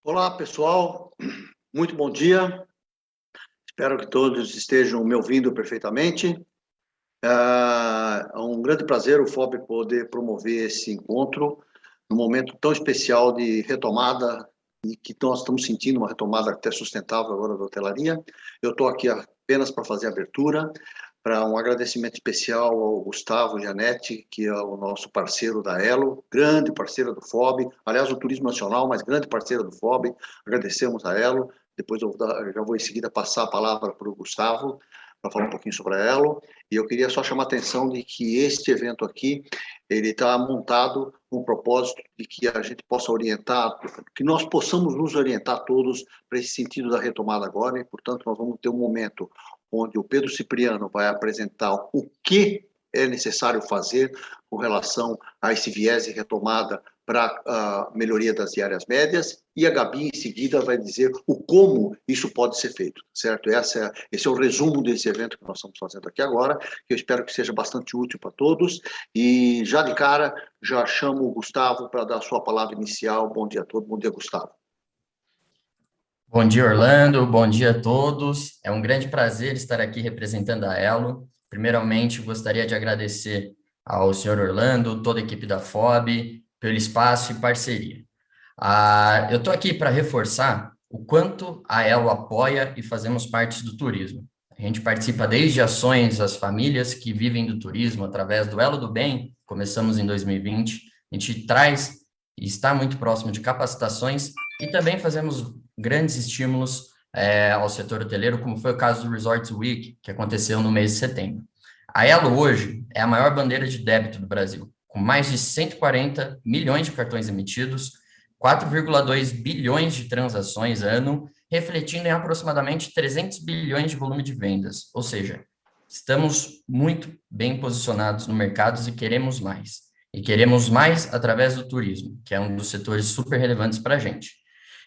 Olá, pessoal. Muito bom dia. Espero que todos estejam me ouvindo perfeitamente. É um grande prazer o FOB poder promover esse encontro num momento tão especial de retomada e que nós estamos sentindo uma retomada até sustentável agora da hotelaria. Eu estou aqui apenas para fazer a abertura, para um agradecimento especial ao Gustavo Gianetti, que é o nosso parceiro da Elo, grande parceiro do FOB, aliás, o Turismo Nacional, mas grande parceiro do FOB. Agradecemos a Elo. Depois eu já vou em seguida passar a palavra para o Gustavo, para falar um pouquinho sobre a Elo. E eu queria só chamar a atenção de que este evento aqui, ele está montado com o propósito de que a gente possa orientar, que nós possamos nos orientar todos para esse sentido da retomada agora, e, portanto, nós vamos ter um momento onde o Pedro Cipriano vai apresentar o que é necessário fazer com relação a esse viés de retomada para a melhoria das diárias médias, e a Gabi, em seguida, vai dizer o como isso pode ser feito, certo? Esse é o resumo desse evento que nós estamos fazendo aqui agora, que eu espero que seja bastante útil para todos, e já de cara, já chamo o Gustavo para dar a sua palavra inicial. Bom dia a todos, bom dia, Gustavo. Bom dia, Orlando, bom dia a todos. É um grande prazer estar aqui representando a Elo. Primeiramente, gostaria de agradecer ao senhor Orlando, toda a equipe da FOB, pelo espaço e parceria. Eu estou aqui para reforçar o quanto a Elo apoia e fazemos parte do turismo. A gente participa desde ações às famílias que vivem do turismo através do Elo do Bem, começamos em 2020. A gente traz e está muito próximo de capacitações e também fazemos grandes estímulos ao setor hoteleiro, como foi o caso do Resorts Week, que aconteceu no mês de setembro. A Elo hoje é a maior bandeira de débito do Brasil, com mais de 140 milhões de cartões emitidos, 4,2 bilhões de transações ano, refletindo em aproximadamente 300 bilhões de volume de vendas. Ou seja, estamos muito bem posicionados no mercado e queremos mais. E queremos mais através do turismo, que é um dos setores super relevantes para a gente.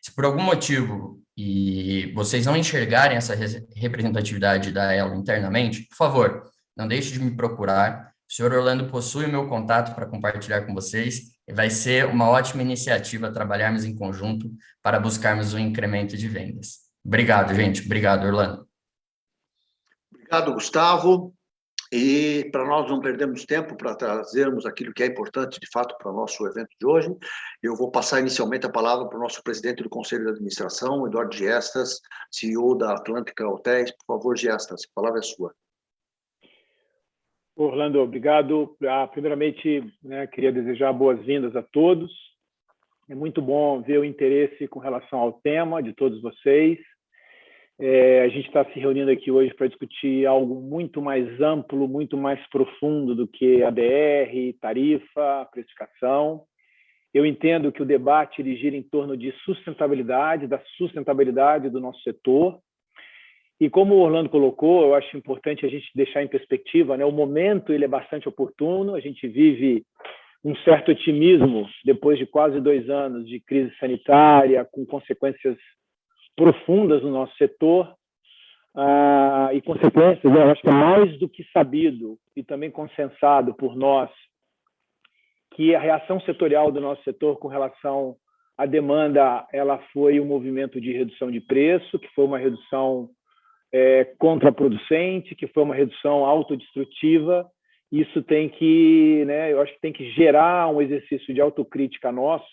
Se por algum motivo e vocês não enxergarem essa representatividade da Elo internamente, por favor, não deixe de me procurar. O senhor Orlando possui o meu contato para compartilhar com vocês e vai ser uma ótima iniciativa trabalharmos em conjunto para buscarmos um incremento de vendas. Obrigado, gente. Obrigado, Orlando. Obrigado, Gustavo. E para nós não perdermos tempo para trazermos aquilo que é importante, de fato, para o nosso evento de hoje, eu vou passar inicialmente a palavra para o nosso presidente do Conselho de Administração, Eduardo Giestas, CEO da Atlântica Hotéis. Por favor, Giestas, a palavra é sua. Orlando, obrigado. Primeiramente, queria desejar boas-vindas a todos. É muito bom ver o interesse com relação ao tema de todos vocês. A gente está se reunindo aqui hoje para discutir algo muito mais amplo, muito mais profundo do que ADR, tarifa, precificação. Eu entendo que o debate ele gira em torno de sustentabilidade, da sustentabilidade do nosso setor. E como o Orlando colocou, eu acho importante a gente deixar em perspectiva, o momento ele é bastante oportuno, a gente vive um certo otimismo depois de quase 2 anos de crise sanitária, com consequências profundas no nosso setor, e consequências, eu acho que é mais do que sabido e também consensado por nós, que a reação setorial do nosso setor com relação à demanda, ela foi um movimento de redução de preço, que foi uma redução contraproducente, que foi uma redução autodestrutiva. Isso tem que, eu acho que tem que gerar um exercício de autocrítica nosso,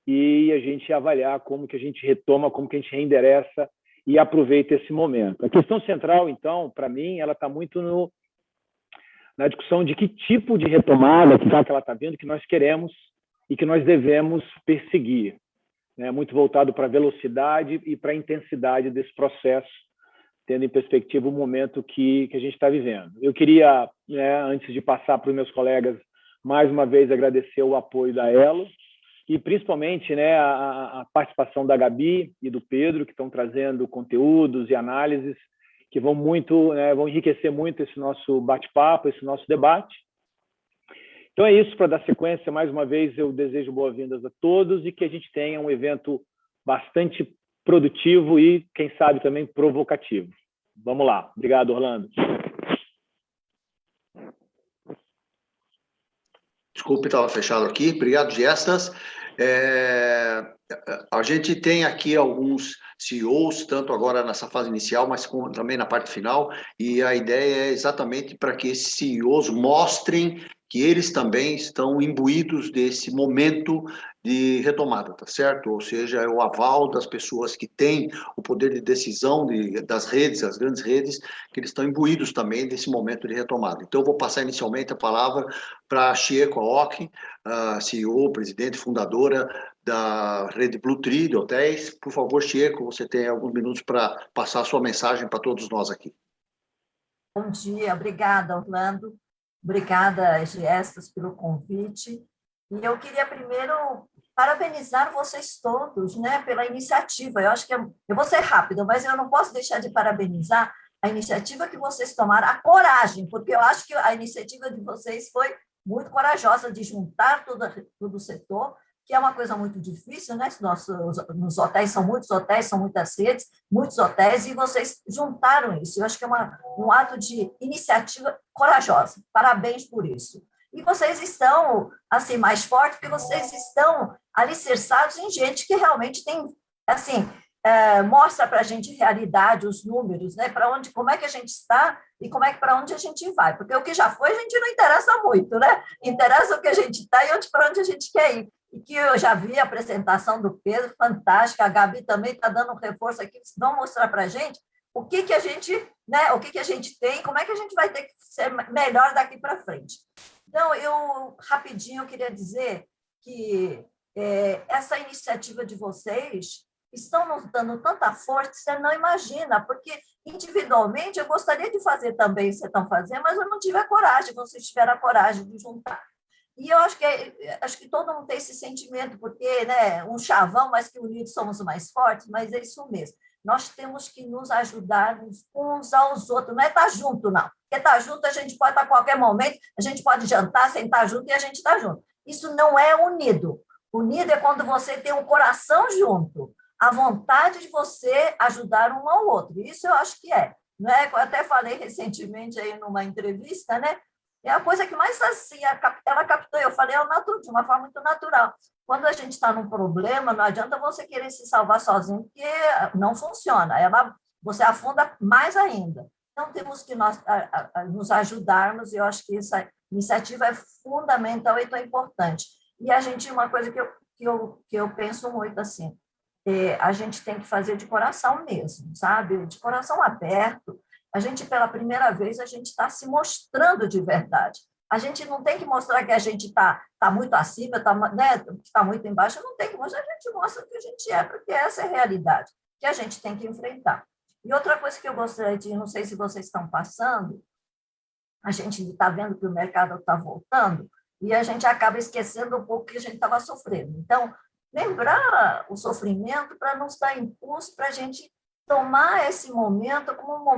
e a gente avaliar como que a gente retoma, como que a gente reendereça e aproveita esse momento. A questão central, então, para mim, ela está muito na discussão de que tipo de retomada que ela está vindo, que nós queremos e que nós devemos perseguir. né, muito voltado para a velocidade e para a intensidade desse processo, tendo em perspectiva o momento que a gente está vivendo. Eu queria, né, antes de passar para os meus colegas, mais uma vez agradecer o apoio da Elo e principalmente, né, a participação da Gabi e do Pedro, que estão trazendo conteúdos e análises que vão muito, né, vão enriquecer muito esse nosso bate-papo, esse nosso debate. Então é isso, para dar sequência, mais uma vez eu desejo boas-vindas a todos e que a gente tenha um evento bastante produtivo e, quem sabe, também provocativo. Vamos lá. Obrigado, Orlando. Desculpe, estava fechado aqui. Obrigado, Gestas. A gente tem aqui alguns CEOs, tanto agora nessa fase inicial, mas também na parte final, e a ideia é exatamente para que esses CEOs mostrem que eles também estão imbuídos desse momento de retomada, tá certo? Ou seja, é o aval das pessoas que têm o poder de decisão das redes, as grandes redes, que eles estão imbuídos também desse momento de retomada. Então, eu vou passar inicialmente a palavra para a Chieko Aoki, CEO, presidente, fundadora da rede Blue Tree de hotéis. Por favor, Chieko, você tem alguns minutos para passar a sua mensagem para todos nós aqui. Bom dia, obrigada, Orlando. Obrigada, Gestas, pelo convite. E eu queria primeiro parabenizar vocês todos, né, pela iniciativa. Eu acho que eu vou ser rápida, mas eu não posso deixar de parabenizar a iniciativa que vocês tomaram, a coragem, porque eu acho que a iniciativa de vocês foi muito corajosa de juntar todo o setor, que é uma coisa muito difícil, né? Nos hotéis, são muitas redes, muitos hotéis, e vocês juntaram isso. Eu acho que é um ato de iniciativa corajosa. Parabéns por isso. E vocês estão, assim, mais fortes, porque vocês estão alicerçados em gente que realmente tem, assim, mostra para a gente realidade, os números, né? Como é que a gente está e para onde a gente vai. Porque o que já foi, a gente não interessa muito, né? Interessa o que a gente está e para onde a gente quer ir. E que eu já vi a apresentação do Pedro, fantástica, a Gabi também está dando um reforço aqui, vão mostrar para a gente o que a gente, né, o que a gente tem, como é que a gente vai ter que ser melhor daqui para frente. Então, eu, rapidinho, eu queria dizer que essa iniciativa de vocês estão nos dando tanta força que você não imagina, porque individualmente eu gostaria de fazer também o que vocês estão fazendo, mas eu não tive a coragem, vocês tiveram a coragem de juntar. E eu acho que todo mundo tem esse sentimento, porque, né, um chavão, mas que unidos somos mais fortes, mas é isso mesmo. Nós temos que nos ajudar uns aos outros, não é estar junto, não. Porque estar junto a gente pode estar a qualquer momento, a gente pode jantar, sentar junto e a gente está junto. Isso não é unido. Unido é quando você tem um coração junto, a vontade de você ajudar um ao outro. Isso eu acho que é. Não é? Eu até falei recentemente aí numa entrevista, né? É a coisa que mais assim, ela captou, eu falei, de uma forma muito natural. Quando a gente está num problema, não adianta você querer se salvar sozinho, porque não funciona, você afunda mais ainda. Então, temos que nos ajudarmos, e eu acho que essa iniciativa é fundamental e tão importante. E a gente, uma coisa que eu penso muito assim, a gente tem que fazer de coração mesmo, sabe? De coração aberto. A gente, pela primeira vez, a gente está se mostrando de verdade. A gente não tem que mostrar que a gente está muito acima, né, que está muito embaixo, não tem que mostrar, a gente mostra o que a gente é, porque essa é a realidade que a gente tem que enfrentar. E outra coisa que eu gostaria de, não sei se vocês estão passando, a gente está vendo que o mercado está voltando e a gente acaba esquecendo um pouco que a gente estava sofrendo. Então, lembrar o sofrimento para nos dar impulso para a gente tomar esse momento como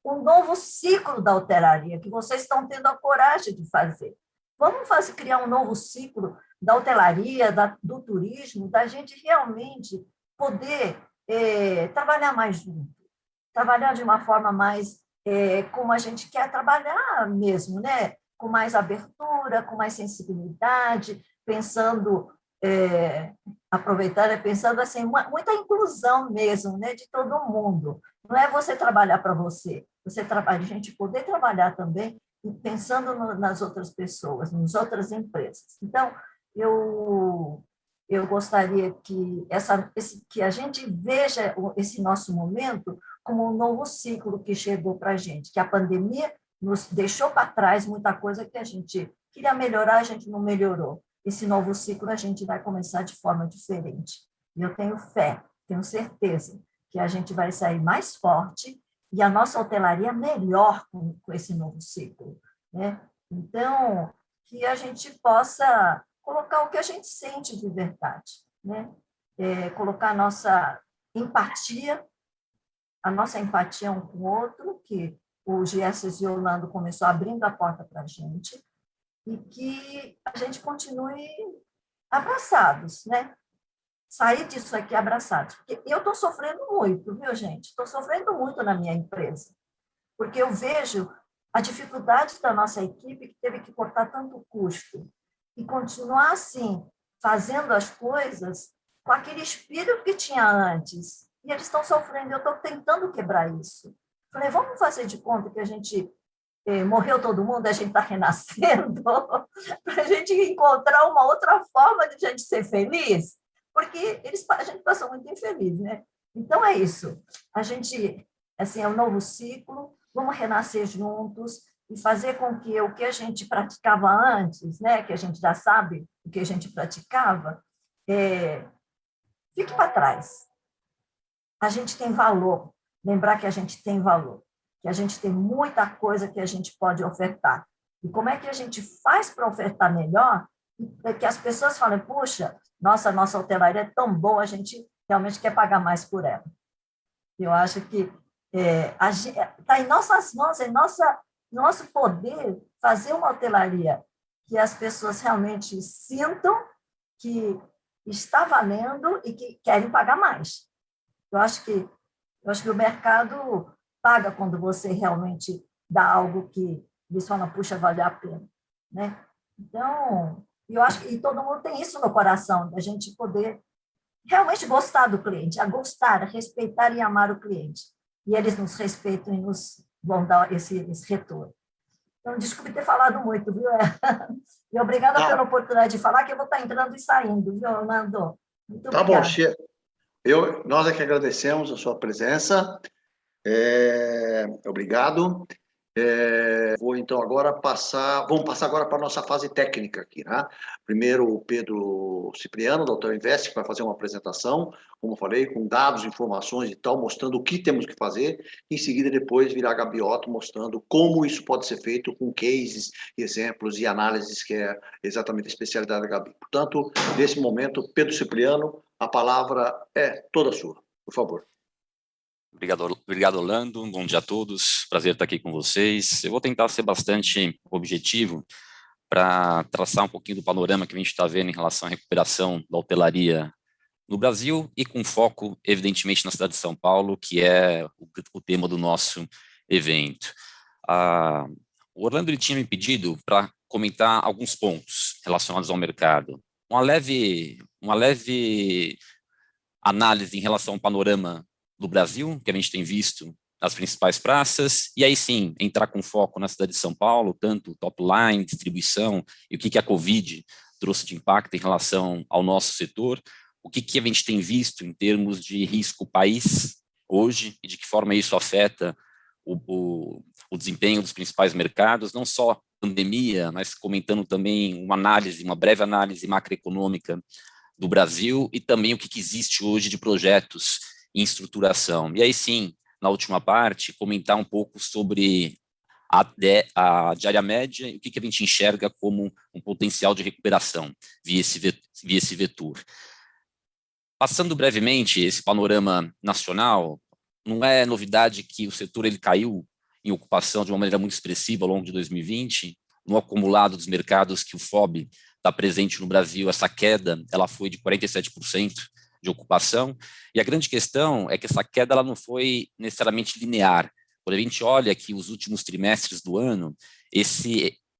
um novo ciclo da hotelaria, que vocês estão tendo a coragem de fazer. Vamos criar um novo ciclo da hotelaria, do turismo, da gente realmente poder trabalhar mais junto, trabalhar de uma forma mais como a gente quer trabalhar mesmo, né? Com mais abertura, com mais sensibilidade, pensando... pensando assim, muita inclusão mesmo, né, de todo mundo. Não é você trabalhar para você, a gente poder trabalhar também pensando nas outras pessoas, nas outras empresas. Então, eu gostaria que a gente veja esse nosso momento como um novo ciclo que chegou para a gente, que a pandemia nos deixou para trás muita coisa que a gente queria melhorar, a gente não melhorou. Esse novo ciclo a gente vai começar de forma diferente. E eu tenho fé, tenho certeza que a gente vai sair mais forte e a nossa hotelaria melhor com esse novo ciclo, né? Então, que a gente possa colocar o que a gente sente de verdade, né? Colocar a nossa empatia um com o outro, que o Giesses e o Orlando começou abrindo a porta para a gente, e que a gente continue abraçados, né? Sair disso aqui abraçados. Porque eu estou sofrendo muito, viu, gente? Estou sofrendo muito na minha empresa, porque eu vejo a dificuldade da nossa equipe, que teve que cortar tanto custo, e continuar assim, fazendo as coisas com aquele espírito que tinha antes. E eles estão sofrendo, eu estou tentando quebrar isso. Falei, vamos fazer de conta que a gente morreu todo mundo, a gente está renascendo, para a gente encontrar uma outra forma de a gente ser feliz, porque a gente passou muito infeliz, né? Então é isso. A gente, assim, é um novo ciclo, vamos renascer juntos e fazer com que o que a gente praticava antes, né, que a gente já sabe o que a gente praticava, fique para trás. A gente tem valor, lembrar que a gente tem valor, que a gente tem muita coisa que a gente pode ofertar. E como é que a gente faz para ofertar melhor? É que as pessoas falem, puxa, nossa hotelaria é tão boa, a gente realmente quer pagar mais por ela. Eu acho que está em nossas mãos, em nosso poder fazer uma hotelaria que as pessoas realmente sintam que está valendo e que querem pagar mais. Eu acho que o mercado paga quando você realmente dá algo que eles falam, puxa, vale a pena, né? Então, eu acho que todo mundo tem isso no coração, da gente poder realmente gostar do cliente, a gostar, a respeitar e amar o cliente. E eles nos respeitam e nos vão dar esse retorno. Então, desculpe ter falado muito, viu? E obrigada pela oportunidade de falar, que eu vou estar entrando e saindo, viu, Orlando? Muito obrigada. Tá bom, Chia. Nós é que agradecemos a sua presença. Obrigado. Vamos passar agora para a nossa fase técnica aqui, né? Primeiro o Pedro Cipriano, da Hotel Invest, que vai fazer uma apresentação, como eu falei, com dados, informações e tal, mostrando o que temos que fazer. Em seguida, depois virá a Gabi Otto, mostrando como isso pode ser feito com cases, exemplos e análises, que é exatamente a especialidade da Gabi. Portanto, nesse momento, Pedro Cipriano, a palavra é toda sua. Por favor. Obrigado, Orlando. Bom dia a todos. Prazer estar aqui com vocês. Eu vou tentar ser bastante objetivo para traçar um pouquinho do panorama que a gente está vendo em relação à recuperação da hotelaria no Brasil e com foco, evidentemente, na cidade de São Paulo, que é o tema do nosso evento. O Orlando tinha me pedido para comentar alguns pontos relacionados ao mercado. Uma leve análise em relação ao panorama do Brasil, que a gente tem visto nas principais praças, e aí sim, entrar com foco na cidade de São Paulo, tanto top line, distribuição, e o que a Covid trouxe de impacto em relação ao nosso setor, o que a gente tem visto em termos de risco país hoje, e de que forma isso afeta o desempenho dos principais mercados, não só pandemia, mas comentando também uma breve análise macroeconômica do Brasil, e também o que existe hoje de projetos em estruturação. E aí sim, na última parte, comentar um pouco sobre a diária média e o que a gente enxerga como um potencial de recuperação via esse vetor. Passando brevemente esse panorama nacional, não é novidade que o setor ele caiu em ocupação de uma maneira muito expressiva ao longo de 2020, no acumulado dos mercados que o FOB está presente no Brasil, essa queda ela foi de 47%, de ocupação, e a grande questão é que essa queda ela não foi necessariamente linear. Quando a gente olha que os últimos trimestres do ano,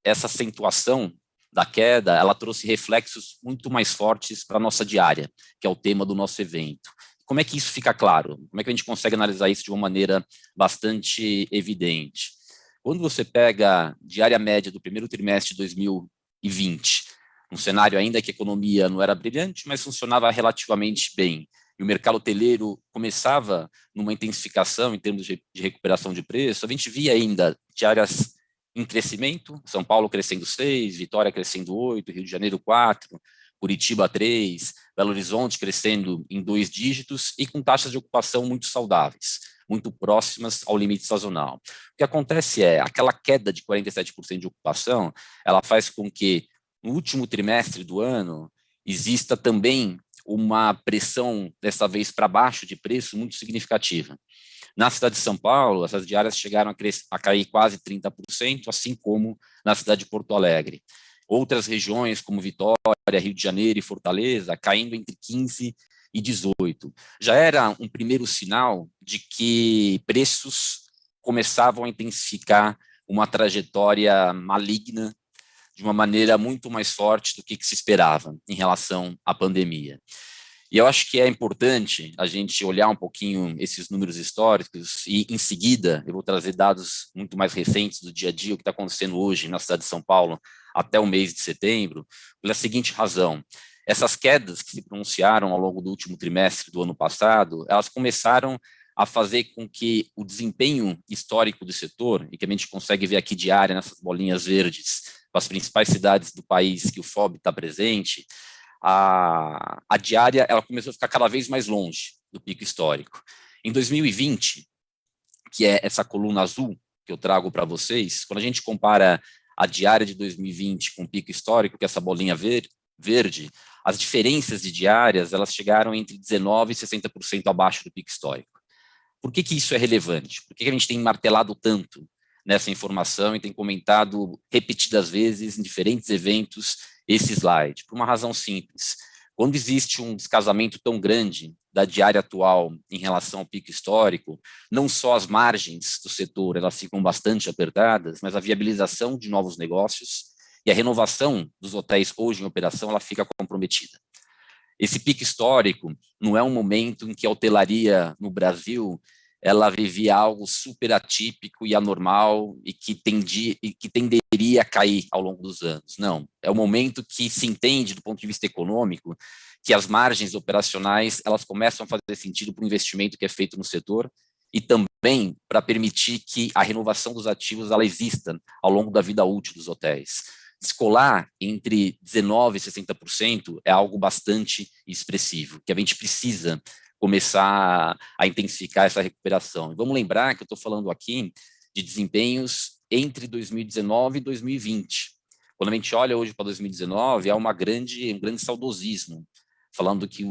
essa acentuação da queda, ela trouxe reflexos muito mais fortes para a nossa diária, que é o tema do nosso evento. Como é que isso fica claro? Como é que a gente consegue analisar isso de uma maneira bastante evidente? Quando você pega a diária média do primeiro trimestre de 2020, um cenário ainda que a economia não era brilhante, mas funcionava relativamente bem, e o mercado hoteleiro começava numa intensificação em termos de recuperação de preço, a gente via ainda diárias em crescimento, São Paulo crescendo 6%, Vitória crescendo 8%, Rio de Janeiro 4%, Curitiba 3, Belo Horizonte crescendo em 2 dígitos e com taxas de ocupação muito saudáveis, muito próximas ao limite sazonal. O que acontece é, aquela queda de 47% de ocupação, ela faz com que no último trimestre do ano exista também uma pressão, dessa vez para baixo de preço, muito significativa. Na cidade de São Paulo, essas diárias chegaram a cair quase 30%, assim como na cidade de Porto Alegre. Outras regiões, como Vitória, Rio de Janeiro e Fortaleza, caindo entre 15% e 18%. Já era um primeiro sinal de que preços começavam a intensificar uma trajetória maligna de uma maneira muito mais forte do que se esperava em relação à pandemia. E eu acho que é importante a gente olhar um pouquinho esses números históricos e, em seguida, eu vou trazer dados muito mais recentes do dia a dia, o que está acontecendo hoje na cidade de São Paulo até o mês de setembro, pela seguinte razão. Essas quedas que se pronunciaram ao longo do último trimestre do ano passado, elas começaram a fazer com que o desempenho histórico do setor, e que a gente consegue ver aqui diária nessas bolinhas verdes, com as principais cidades do país que o FOB está presente, a diária ela começou a ficar cada vez mais longe do pico histórico. Em 2020, que é essa coluna azul que eu trago para vocês, quando a gente compara a diária de 2020 com o pico histórico, que é essa bolinha verde, as diferenças de diárias elas chegaram entre 19% e 60% abaixo do pico histórico. Por que isso é relevante? Por que a gente tem martelado tanto nessa informação e tem comentado repetidas vezes em diferentes eventos esse slide? Por uma razão simples. Quando existe um descasamento tão grande da diária atual em relação ao pico histórico, não só as margens do setor elas ficam bastante apertadas, mas a viabilização de novos negócios e a renovação dos hotéis hoje em operação ela fica comprometida. Esse pico histórico não é um momento em que a hotelaria no Brasil ela vivia algo super atípico e anormal e que tenderia a cair ao longo dos anos. Não, é o momento que se entende do ponto de vista econômico que as margens operacionais elas começam a fazer sentido para o investimento que é feito no setor e também para permitir que a renovação dos ativos ela exista ao longo da vida útil dos hotéis. Descolar entre 19% e 60% é algo bastante expressivo, que a gente precisa começar a intensificar essa recuperação. E vamos lembrar que eu estou falando aqui de desempenhos entre 2019 e 2020. Quando a gente olha hoje para 2019, há um grande saudosismo, falando que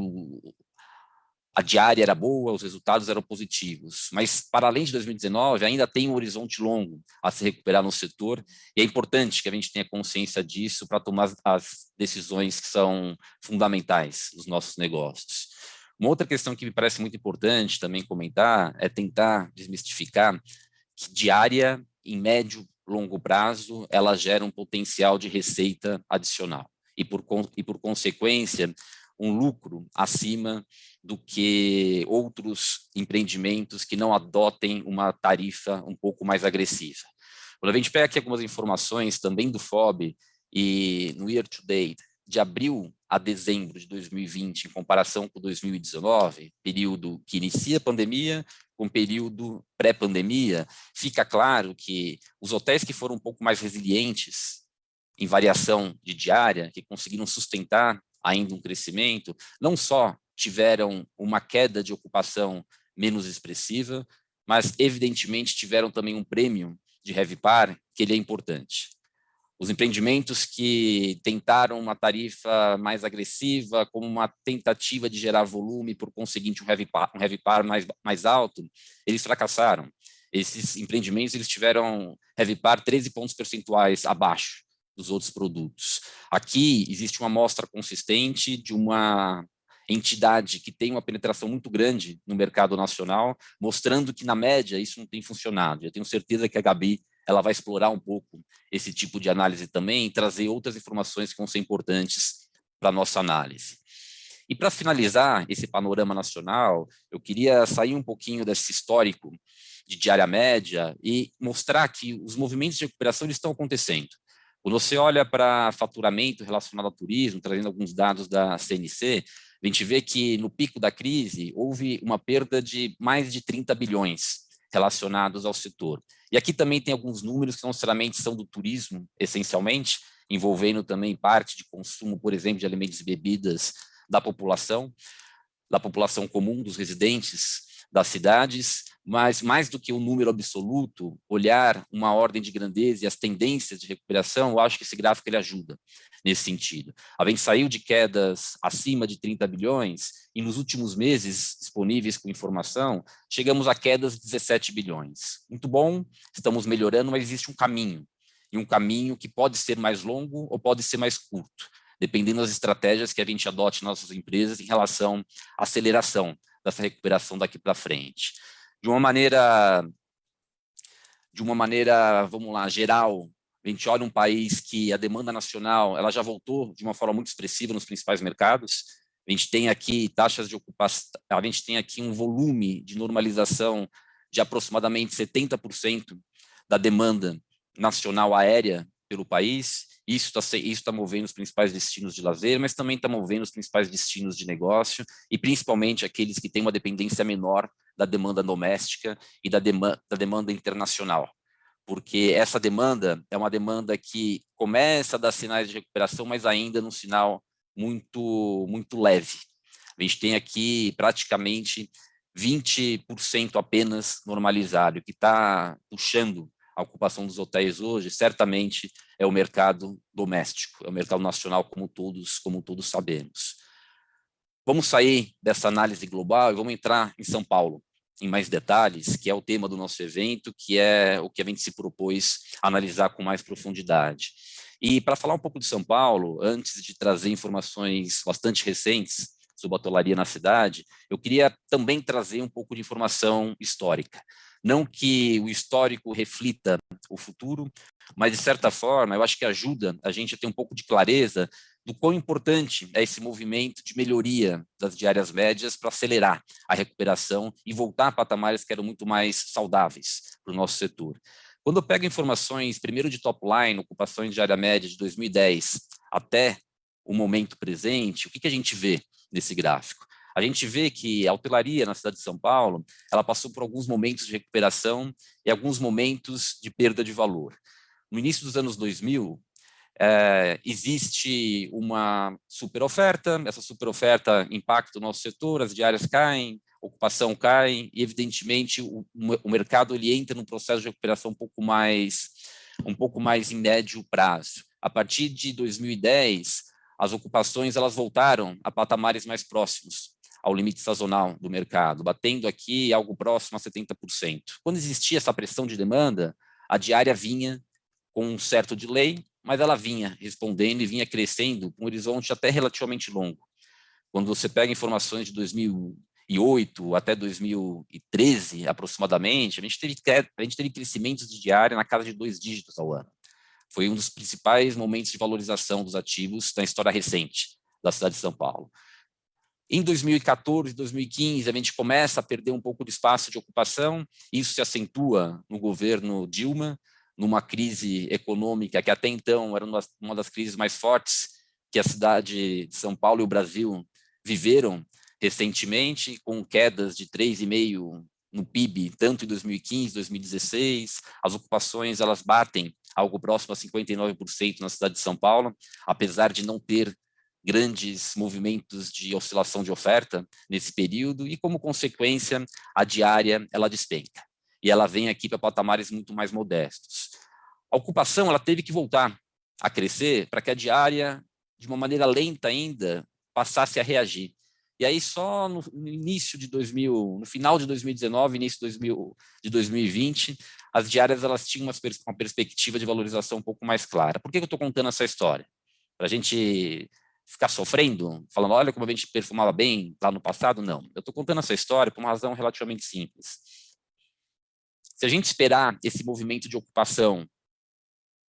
a diária era boa, os resultados eram positivos, mas para além de 2019 ainda tem um horizonte longo a se recuperar no setor e é importante que a gente tenha consciência disso para tomar as decisões que são fundamentais nos nossos negócios. Uma outra questão que me parece muito importante também comentar é tentar desmistificar que diária, em médio, longo prazo, ela gera um potencial de receita adicional e por consequência, um lucro acima do que outros empreendimentos que não adotem uma tarifa um pouco mais agressiva. Quando a gente pega aqui algumas informações também do FOB e no year to date, de abril a dezembro de 2020, em comparação com 2019, período que inicia a pandemia com período pré-pandemia, fica claro que os hotéis que foram um pouco mais resilientes em variação de diária, que conseguiram sustentar ainda um crescimento, não só tiveram uma queda de ocupação menos expressiva, mas evidentemente tiveram também um prêmio de RevPAR, que ele é importante. Os empreendimentos que tentaram uma tarifa mais agressiva, como uma tentativa de gerar volume, por conseguinte um RevPAR mais alto, eles fracassaram. Esses empreendimentos eles tiveram RevPAR 13 pontos percentuais abaixo dos outros produtos. Aqui existe uma amostra consistente de uma entidade que tem uma penetração muito grande no mercado nacional, mostrando que, na média, isso não tem funcionado. Eu tenho certeza que a Gabi ela vai explorar um pouco esse tipo de análise também e trazer outras informações que vão ser importantes para a nossa análise. E para finalizar esse panorama nacional, eu queria sair um pouquinho desse histórico de diária média e mostrar que os movimentos de recuperação eles estão acontecendo. Quando você olha para faturamento relacionado ao turismo, trazendo alguns dados da CNC, a gente vê que no pico da crise houve uma perda de mais de 30 bilhões relacionados ao setor. E aqui também tem alguns números que não necessariamente são do turismo, essencialmente, envolvendo também parte de consumo, por exemplo, de alimentos e bebidas da população comum, dos residentes das cidades, mas mais do que um número absoluto, olhar uma ordem de grandeza e as tendências de recuperação, eu acho que esse gráfico ele ajuda nesse sentido. A gente saiu de quedas acima de 30 bilhões e nos últimos meses, disponíveis com informação, chegamos a quedas de 17 bilhões. Muito bom, estamos melhorando, mas existe um caminho, e um caminho que pode ser mais longo ou pode ser mais curto, dependendo das estratégias que a gente adote nas nossas empresas em relação à aceleração dessa recuperação daqui para frente. De uma maneira, vamos lá, geral, a gente olha um país que a demanda nacional ela já voltou de uma forma muito expressiva nos principais mercados. A gente tem aqui taxas de ocupação, a gente tem aqui um volume de normalização de aproximadamente 70% da demanda nacional aérea pelo país. Isso está movendo os principais destinos de lazer, mas também está movendo os principais destinos de negócio, e principalmente aqueles que têm uma dependência menor da demanda doméstica e da demanda internacional. Porque essa demanda é uma demanda que começa a dar sinais de recuperação, mas ainda num sinal muito, muito leve. A gente tem aqui praticamente 20% apenas normalizado, o que está puxando a ocupação dos hotéis hoje, certamente é o mercado doméstico, é o mercado nacional como todos sabemos. Vamos sair dessa análise global e vamos entrar em São Paulo, em mais detalhes, que é o tema do nosso evento, que é o que a gente se propôs a analisar com mais profundidade. E para falar um pouco de São Paulo, antes de trazer informações bastante recentes sobre a hotelaria na cidade, eu queria também trazer um pouco de informação histórica. Não que o histórico reflita o futuro, mas, de certa forma, eu acho que ajuda a gente a ter um pouco de clareza do quão importante é esse movimento de melhoria das diárias médias para acelerar a recuperação e voltar a patamares que eram muito mais saudáveis para o nosso setor. Quando eu pego informações, primeiro de top line, ocupações de diária média de 2010 até o momento presente, o que a gente vê nesse gráfico? A gente vê que a hotelaria na cidade de São Paulo, ela passou por alguns momentos de recuperação e alguns momentos de perda de valor. No início dos anos 2000, existe uma superoferta, essa superoferta impacta o nosso setor, as diárias caem, a ocupação cai, e evidentemente o mercado ele entra num processo de recuperação um pouco mais em médio prazo. A partir de 2010, as ocupações elas voltaram a patamares mais próximos ao limite sazonal do mercado, batendo aqui algo próximo a 70%. Quando existia essa pressão de demanda, a diária vinha com um certo delay, mas ela vinha respondendo e vinha crescendo com um horizonte até relativamente longo. Quando você pega informações de 2008 até 2013, aproximadamente, a gente teve crescimentos de diária na casa de 2 dígitos ao ano. Foi um dos principais momentos de valorização dos ativos na história recente da cidade de São Paulo. Em 2014, 2015, a gente começa a perder um pouco de espaço de ocupação, isso se acentua no governo Dilma, numa crise econômica que até então era uma das crises mais fortes que a cidade de São Paulo e o Brasil viveram recentemente, com quedas de 3,5% no PIB, tanto em 2015, 2016, as ocupações elas batem algo próximo a 59% na cidade de São Paulo, apesar de não ter grandes movimentos de oscilação de oferta nesse período, e como consequência a diária ela despenca e ela vem aqui para patamares muito mais modestos. A ocupação ela teve que voltar a crescer para que a diária, de uma maneira lenta ainda, passasse a reagir. E aí só no início de no final de 2019, início de 2020, as diárias elas tinham uma perspectiva de valorização um pouco mais clara. Por que eu estou contando essa história? Para a gente ficar sofrendo, falando, olha como a gente perfumava bem lá no passado? Não. Eu estou contando essa história por uma razão relativamente simples. Se a gente esperar esse movimento de ocupação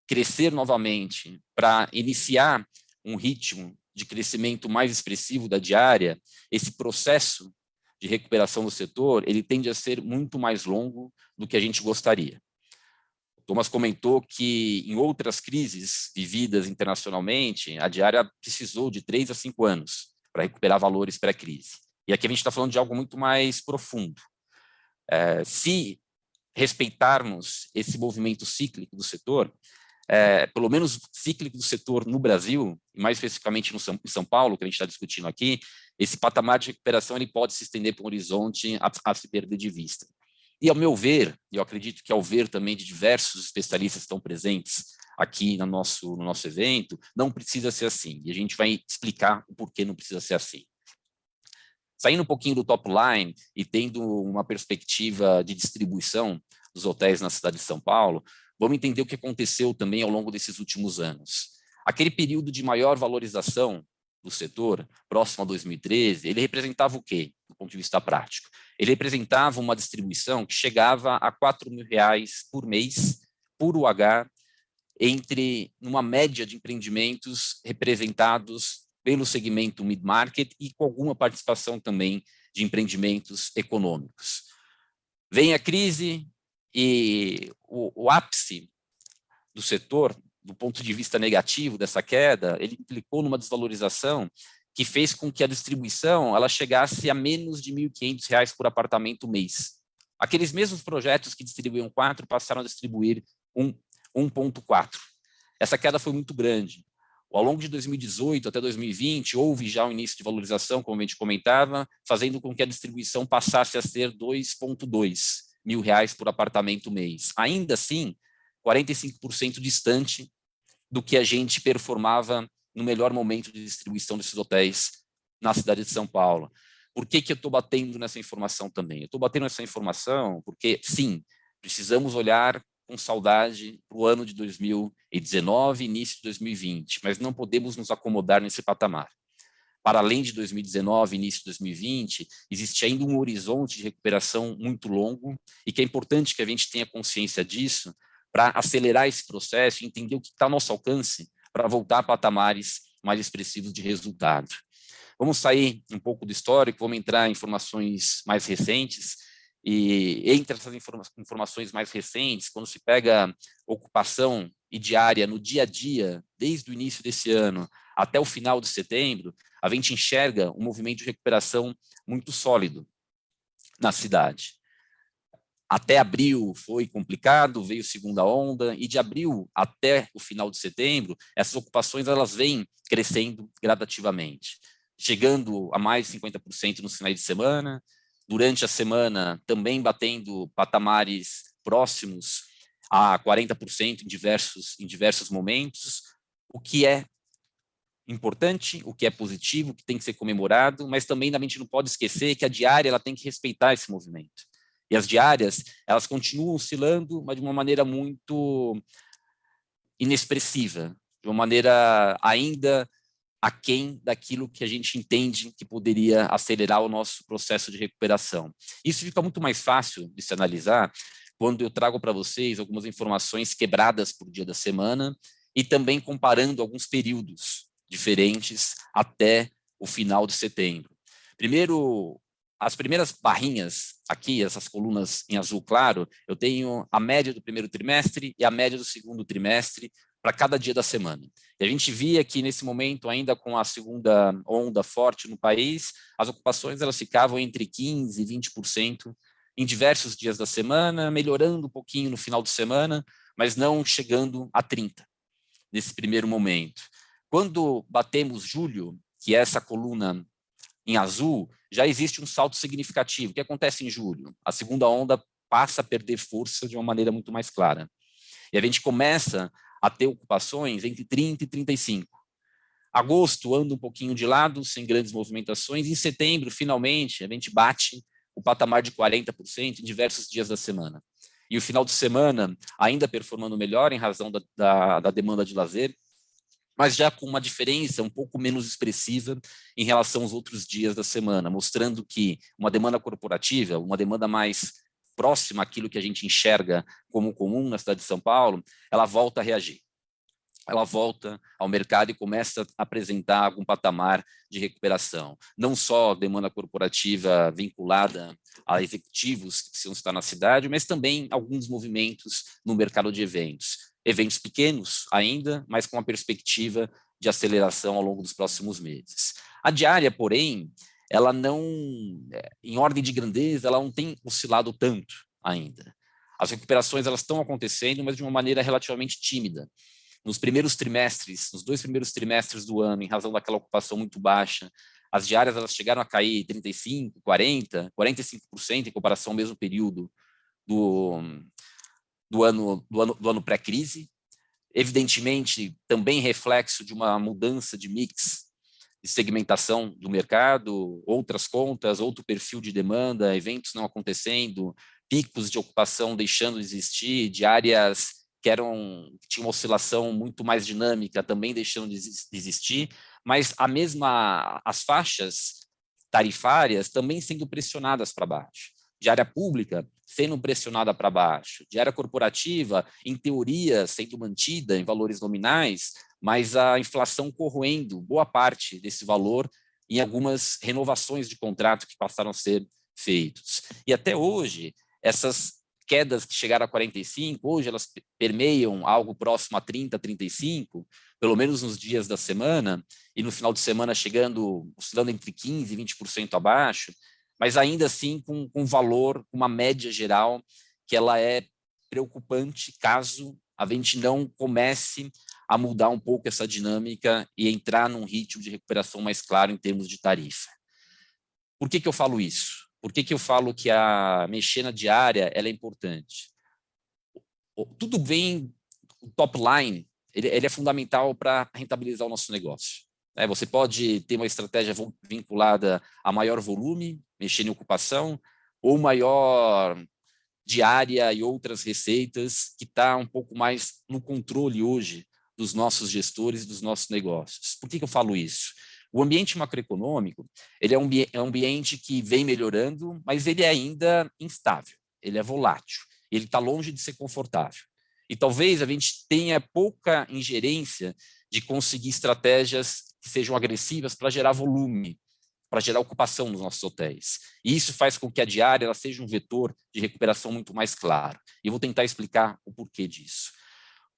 crescer novamente para iniciar um ritmo de crescimento mais expressivo da diária, esse processo de recuperação do setor, ele tende a ser muito mais longo do que a gente gostaria. O Thomas comentou que em outras crises vividas internacionalmente, a diária precisou de 3 a 5 anos para recuperar valores pré-crise. E aqui a gente está falando de algo muito mais profundo. Se respeitarmos esse movimento cíclico do setor, pelo menos cíclico do setor no Brasil, e mais especificamente em São Paulo, que a gente está discutindo aqui, esse patamar de recuperação ele pode se estender para um horizonte a se perder de vista. E, ao meu ver, e eu acredito que ao ver também de diversos especialistas que estão presentes aqui no nosso evento, não precisa ser assim. E a gente vai explicar o porquê não precisa ser assim. Saindo um pouquinho do top line e tendo uma perspectiva de distribuição dos hotéis na cidade de São Paulo, vamos entender o que aconteceu também ao longo desses últimos anos. Aquele período de maior valorização do setor, próximo a 2013, ele representava o quê, do ponto de vista prático? Ele representava uma distribuição que chegava a R$4.000 por mês, por UH, entre uma média de empreendimentos representados pelo segmento mid-market e com alguma participação também de empreendimentos econômicos. Vem a crise e o ápice do setor, do ponto de vista negativo dessa queda, ele implicou numa desvalorização que fez com que a distribuição ela chegasse a menos de R$1.500 por apartamento mês. Aqueles mesmos projetos que distribuíam 4 passaram a distribuir 1,4. Essa queda foi muito grande. Ao longo de 2018 até 2020, houve já um início de valorização, como a gente comentava, fazendo com que a distribuição passasse a ser R$2.200 por apartamento mês. Ainda assim, 45% distante do que a gente performava no melhor momento de distribuição desses hotéis na cidade de São Paulo. Por que eu estou batendo nessa informação também? Eu estou batendo nessa informação porque, sim, precisamos olhar com saudade para o ano de 2019 início de 2020, mas não podemos nos acomodar nesse patamar. Para além de 2019 início de 2020, existe ainda um horizonte de recuperação muito longo e que é importante que a gente tenha consciência disso para acelerar esse processo e entender o que está ao nosso alcance para voltar a patamares mais expressivos de resultado. Vamos sair um pouco do histórico, vamos entrar em informações mais recentes. E entre essas informações mais recentes, quando se pega ocupação e diária no dia a dia, desde o início desse ano até o final de setembro, a gente enxerga um movimento de recuperação muito sólido na cidade. Até abril foi complicado, veio segunda onda, e de abril até o final de setembro, essas ocupações elas vêm crescendo gradativamente, chegando a mais de 50% nos finais de semana, durante a semana também batendo patamares próximos a 40% em diversos momentos, o que é importante, o que é positivo, o que tem que ser comemorado, mas também a gente não pode esquecer que a diária ela tem que respeitar esse movimento. E as diárias, elas continuam oscilando, mas de uma maneira muito inexpressiva, de uma maneira ainda aquém daquilo que a gente entende que poderia acelerar o nosso processo de recuperação. Isso fica muito mais fácil de se analisar quando eu trago para vocês algumas informações quebradas por dia da semana e também comparando alguns períodos diferentes até o final de setembro. Primeiro, as primeiras barrinhas aqui, essas colunas em azul claro, eu tenho a média do primeiro trimestre e a média do segundo trimestre para cada dia da semana. E a gente via que, nesse momento, ainda com a segunda onda forte no país, as ocupações elas ficavam entre 15% e 20% em diversos dias da semana, melhorando um pouquinho no final de semana, mas não chegando a 30% nesse primeiro momento. Quando batemos julho, que é essa coluna em azul, já existe um salto significativo. O que acontece em julho? A segunda onda passa a perder força de uma maneira muito mais clara. E a gente começa a ter ocupações entre 30% e 35%. Agosto anda um pouquinho de lado, sem grandes movimentações. Em setembro, finalmente, a gente bate o patamar de 40% em diversos dias da semana. E o final de semana ainda performando melhor em razão da demanda de lazer, mas já com uma diferença um pouco menos expressiva em relação aos outros dias da semana, mostrando que uma demanda corporativa, uma demanda mais próxima àquilo que a gente enxerga como comum na cidade de São Paulo, ela volta a reagir. Ela volta ao mercado e começa a apresentar algum patamar de recuperação. Não só demanda corporativa vinculada a executivos que precisam estar na cidade, mas também alguns movimentos no mercado de eventos. Eventos pequenos ainda, mas com uma perspectiva de aceleração ao longo dos próximos meses. A diária, porém, ela não, em ordem de grandeza, ela não tem oscilado tanto ainda. As recuperações elas estão acontecendo, mas de uma maneira relativamente tímida. nos nos 2 primeiros trimestres do ano, em razão daquela ocupação muito baixa, as diárias elas chegaram a cair 35%, 40%, 45% em comparação ao mesmo período do ano pré-crise. Evidentemente, também reflexo de uma mudança de mix de segmentação do mercado, outras contas, outro perfil de demanda, eventos não acontecendo, picos de ocupação deixando de existir, de áreas que tinham uma oscilação muito mais dinâmica também deixando de existir, mas as faixas tarifárias também sendo pressionadas para baixo. De área pública sendo pressionada para baixo, de área corporativa, em teoria, sendo mantida em valores nominais, mas a inflação corroendo boa parte desse valor em algumas renovações de contrato que passaram a ser feitos. E até hoje, essas quedas que chegaram a 45, hoje elas permeiam algo próximo a 30, 35, pelo menos nos dias da semana, e no final de semana oscilando entre 15% e 20% abaixo, mas ainda assim com valor, uma média geral, que ela é preocupante caso a gente não comece a mudar um pouco essa dinâmica e entrar num ritmo de recuperação mais claro em termos de tarifa. Por que eu falo isso? Por que eu falo que a mexer na diária ela é importante? Tudo bem, o top line, ele é fundamental para rentabilizar o nosso negócio. Você pode ter uma estratégia vinculada a maior volume, mexer em ocupação, ou maior diária e outras receitas, que está um pouco mais no controle hoje dos nossos gestores, dos nossos negócios. Por que eu falo isso? O ambiente macroeconômico ele é um ambiente que vem melhorando, mas ele é ainda instável, ele é volátil, ele está longe de ser confortável. E talvez a gente tenha pouca ingerência de conseguir estratégias que sejam agressivas para gerar volume, para gerar ocupação nos nossos hotéis. E isso faz com que a diária ela seja um vetor de recuperação muito mais claro. E eu vou tentar explicar o porquê disso.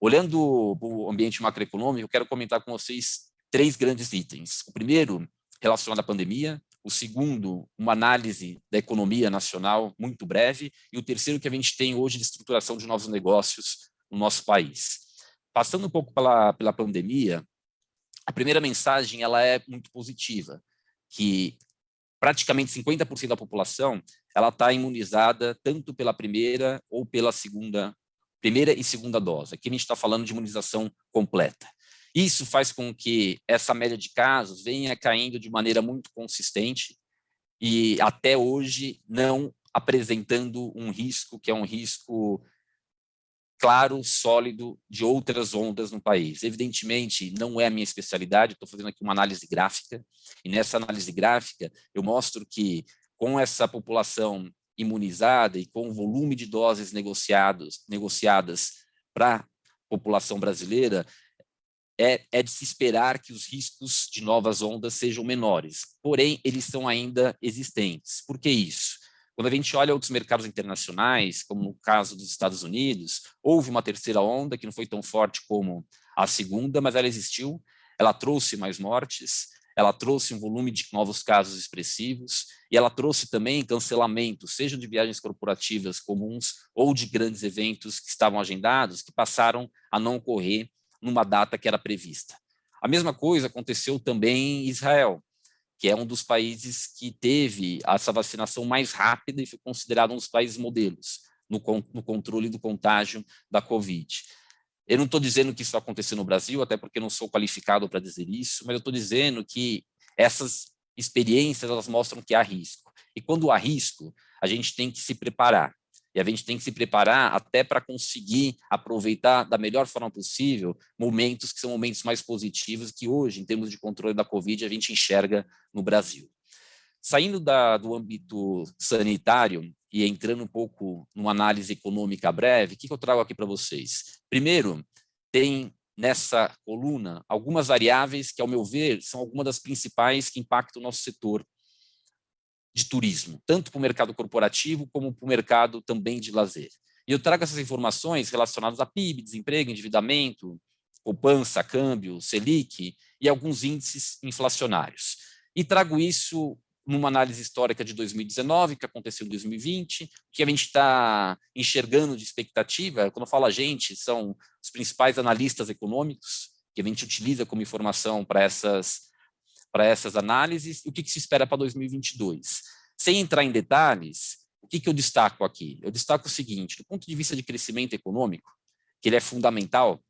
Olhando para o ambiente macroeconômico, eu quero comentar com vocês 3 grandes itens. O primeiro, relacionado à pandemia. O segundo, uma análise da economia nacional muito breve. E o terceiro, que a gente tem hoje de estruturação de novos negócios no nosso país. Passando um pouco pela pandemia, a primeira mensagem ela é muito positiva, que praticamente 50% da população ela está imunizada tanto pela primeira e segunda dose. Aqui a gente está falando de imunização completa. Isso faz com que essa média de casos venha caindo de maneira muito consistente e até hoje não apresentando um risco que é um risco claro, sólido de outras ondas no país. Evidentemente, não é a minha especialidade, estou fazendo aqui uma análise gráfica, e nessa análise gráfica eu mostro que com essa população imunizada e com o volume de doses negociadas para a população brasileira, é de se esperar que os riscos de novas ondas sejam menores, porém, eles são ainda existentes. Por que isso? Quando a gente olha outros mercados internacionais, como no caso dos Estados Unidos, houve uma terceira onda que não foi tão forte como a segunda, mas ela existiu, ela trouxe mais mortes, ela trouxe um volume de novos casos expressivos e ela trouxe também cancelamentos, seja de viagens corporativas comuns ou de grandes eventos que estavam agendados, que passaram a não ocorrer numa data que era prevista. A mesma coisa aconteceu também em Israel, que é um dos países que teve essa vacinação mais rápida e foi considerado um dos países modelos no controle do contágio da Covid. Eu não estou dizendo que isso vai acontecer no Brasil, até porque não sou qualificado para dizer isso, mas eu estou dizendo que essas experiências elas mostram que há risco. E quando há risco, a gente tem que se preparar. E a gente tem que se preparar até para conseguir aproveitar da melhor forma possível momentos que são momentos mais positivos que hoje, em termos de controle da Covid, a gente enxerga no Brasil. Saindo do âmbito sanitário e entrando um pouco numa análise econômica breve, o que eu trago aqui para vocês? Primeiro, tem nessa coluna algumas variáveis que, ao meu ver, são algumas das principais que impactam o nosso setor de turismo, tanto para o mercado corporativo como para o mercado também de lazer. E eu trago essas informações relacionadas a PIB, desemprego, endividamento, poupança, câmbio, Selic e alguns índices inflacionários. E trago isso numa análise histórica de 2019, que aconteceu em 2020, que a gente está enxergando de expectativa, quando eu falo a gente, são os principais analistas econômicos, que a gente utiliza como informação para essas análises, e o que se espera para 2022. Sem entrar em detalhes, o que eu destaco aqui? Eu destaco o seguinte, do ponto de vista de crescimento econômico, que ele é fundamental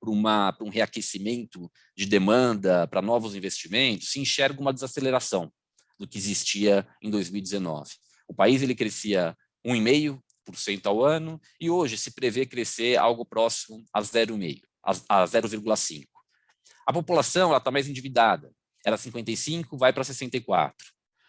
para um reaquecimento de demanda, para novos investimentos, se enxerga uma desaceleração do que existia em 2019. O país ele crescia 1,5% ao ano e hoje se prevê crescer algo próximo a 0,5%. A população está mais endividada, era 55, vai para 64.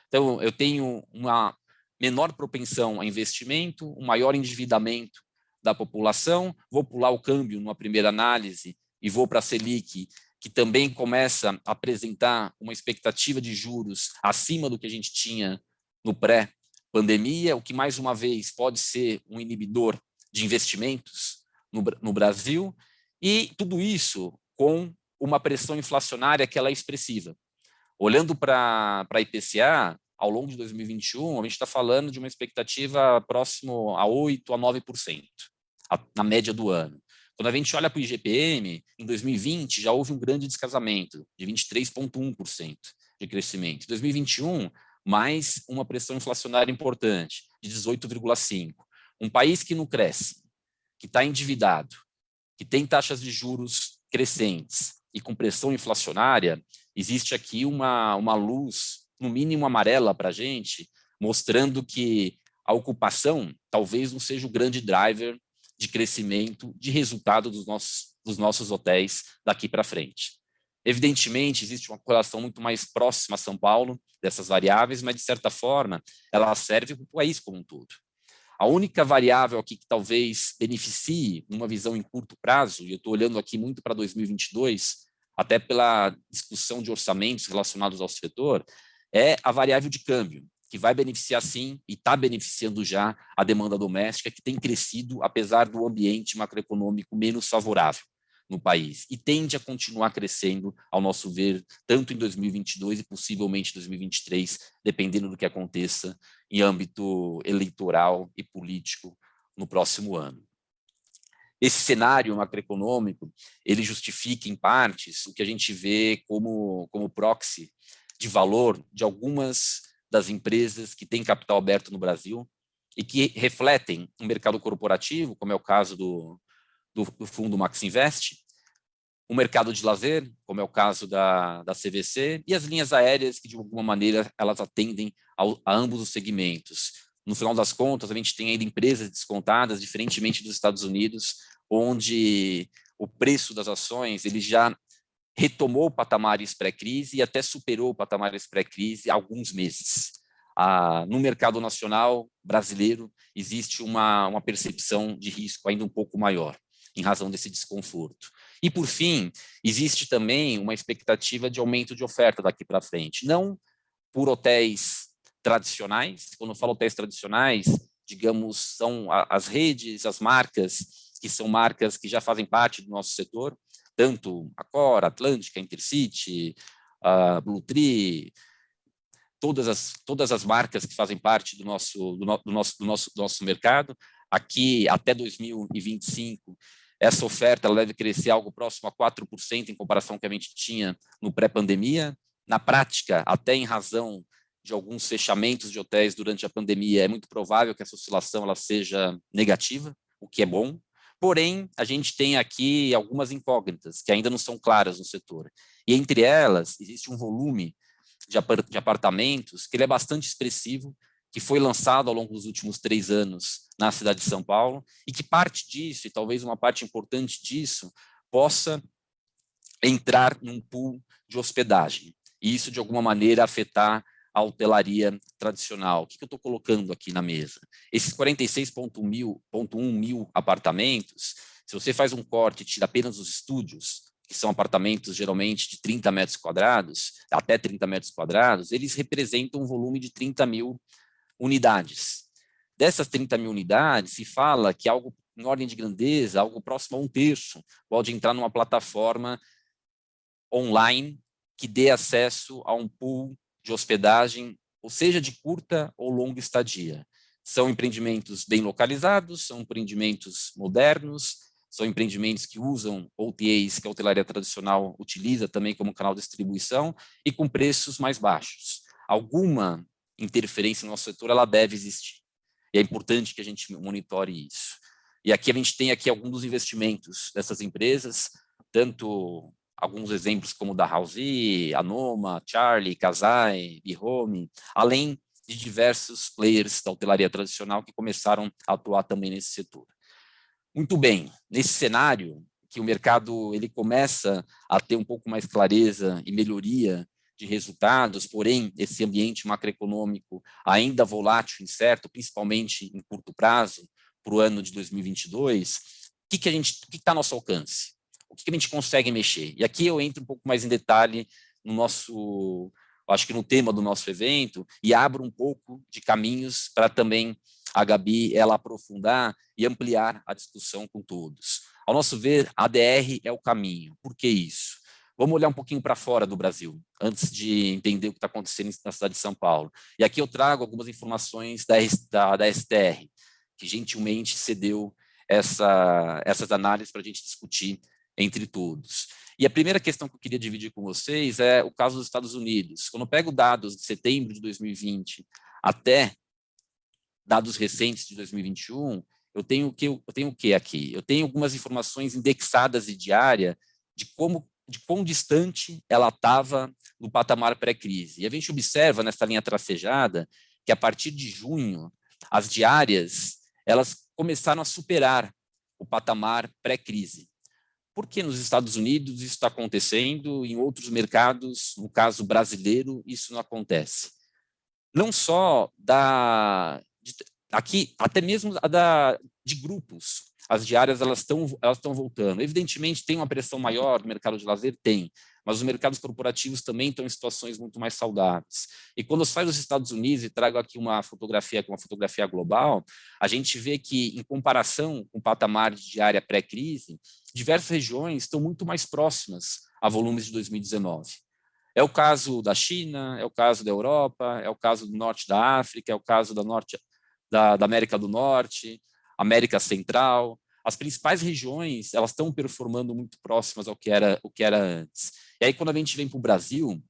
Então, eu tenho uma menor propensão a investimento, um maior endividamento da população, vou pular o câmbio numa primeira análise e vou para a Selic, que também começa a apresentar uma expectativa de juros acima do que a gente tinha no pré-pandemia, o que, mais uma vez, pode ser um inibidor de investimentos no Brasil, e tudo isso com uma pressão inflacionária que ela é expressiva. Olhando para a IPCA, ao longo de 2021, a gente está falando de uma expectativa próximo a 8% a 9%, na média do ano. Quando a gente olha para o IGPM, em 2020 já houve um grande descasamento, de 23,1% de crescimento. Em 2021, mais uma pressão inflacionária importante, de 18,5%. Um país que não cresce, que está endividado, que tem taxas de juros crescentes e com pressão inflacionária, existe aqui uma luz, no mínimo amarela para a gente, mostrando que a ocupação talvez não seja o grande driver de crescimento, de resultado dos nossos hotéis daqui para frente. Evidentemente, existe uma correlação muito mais próxima a São Paulo dessas variáveis, mas, de certa forma, ela serve para o país como um todo. A única variável aqui que talvez beneficie numa visão em curto prazo, e eu estou olhando aqui muito para 2022, até pela discussão de orçamentos relacionados ao setor, é a variável de câmbio, que vai beneficiar sim, e está beneficiando já a demanda doméstica, que tem crescido, apesar do ambiente macroeconômico menos favorável no país, e tende a continuar crescendo, ao nosso ver, tanto em 2022 e possivelmente 2023, dependendo do que aconteça em âmbito eleitoral e político no próximo ano. Esse cenário macroeconômico, ele justifica, em partes, o que a gente vê como proxy de valor de algumas das empresas que têm capital aberto no Brasil e que refletem um mercado corporativo, como é o caso do fundo Max Invest, o mercado de lazer, como é o caso da CVC, e as linhas aéreas, que de alguma maneira elas atendem a ambos os segmentos. No final das contas, a gente tem ainda empresas descontadas, diferentemente dos Estados Unidos, onde o preço das ações ele já retomou patamares pré-crise e até superou patamares pré-crise há alguns meses. No mercado nacional brasileiro, existe uma percepção de risco ainda um pouco maior, em razão desse desconforto. E, por fim, existe também uma expectativa de aumento de oferta daqui para frente, não por hotéis tradicionais. Quando eu falo hotéis tradicionais, digamos, são as redes, as marcas, que são marcas que já fazem parte do nosso setor, tanto Accor, Atlântica, Intercity, Blue Tree, todas as marcas que fazem parte do nosso mercado. Aqui, até 2025, essa oferta ela deve crescer algo próximo a 4% em comparação com o que a gente tinha no pré-pandemia. Na prática, até em razão de alguns fechamentos de hotéis durante a pandemia, é muito provável que essa oscilação ela seja negativa, o que é bom. Porém, a gente tem aqui algumas incógnitas que ainda não são claras no setor. E entre elas, existe um volume de apartamentos que ele é bastante expressivo, que foi lançado ao longo dos últimos 3 anos na cidade de São Paulo, e que parte disso, e talvez uma parte importante disso, possa entrar num pool de hospedagem. E isso, de alguma maneira, afetar a hotelaria tradicional. O que eu estou colocando aqui na mesa? Esses 46,1 mil apartamentos, se você faz um corte e tira apenas os estúdios, que são apartamentos geralmente de 30 metros quadrados, até 30 metros quadrados, eles representam um volume de 30 mil unidades. Dessas 30 mil unidades, se fala que algo em ordem de grandeza, algo próximo a 1/3, pode entrar numa plataforma online que dê acesso a um pool de hospedagem, ou seja, de curta ou longa estadia. São empreendimentos bem localizados, são empreendimentos modernos, são empreendimentos que usam OTAs, que a hotelaria tradicional utiliza também como canal de distribuição, e com preços mais baixos. Alguma interferência no nosso setor, ela deve existir. E é importante que a gente monitore isso. E aqui a gente tem aqui alguns dos investimentos dessas empresas, tanto alguns exemplos como da Housee, Anoma, Charlie, Casai, Bihome, além de diversos players da hotelaria tradicional que começaram a atuar também nesse setor. Muito bem, nesse cenário que o mercado ele começa a ter um pouco mais clareza e melhoria de resultados, porém esse ambiente macroeconômico ainda volátil e incerto, principalmente em curto prazo, para o ano de 2022, o que está ao nosso alcance? O que a gente consegue mexer? E aqui eu entro um pouco mais em detalhe no nosso, acho que no tema do nosso evento, e abro um pouco de caminhos para também a Gabi ela aprofundar e ampliar a discussão com todos. Ao nosso ver, a ADR é o caminho. Por que isso? Vamos olhar um pouquinho para fora do Brasil, antes de entender o que está acontecendo na cidade de São Paulo. E aqui eu trago algumas informações da STR, que gentilmente cedeu essas análises para a gente discutir entre todos. E a primeira questão que eu queria dividir com vocês é o caso dos Estados Unidos. Quando eu pego dados de setembro de 2020 até dados recentes de 2021, eu tenho o que aqui? Eu tenho algumas informações indexadas e diária de quão distante ela estava no patamar pré-crise. E a gente observa nessa linha tracejada que a partir de junho, as diárias elas começaram a superar o patamar pré-crise. Por que nos Estados Unidos isso está acontecendo, em outros mercados, no caso brasileiro, isso não acontece? Não só aqui, até mesmo de grupos, as diárias elas estão voltando. Evidentemente, tem uma pressão maior no mercado de lazer? Tem, mas os mercados corporativos também estão em situações muito mais saudáveis. E quando eu saio dos Estados Unidos e trago aqui uma fotografia global, a gente vê que, em comparação com o patamar de diária pré-crise, diversas regiões estão muito mais próximas a volumes de 2019. É o caso da China, é o caso da Europa, é o caso do norte da África, é o caso da América do Norte, América Central. As principais regiões elas estão performando muito próximas ao que era antes. E aí, quando a gente vem para o Brasil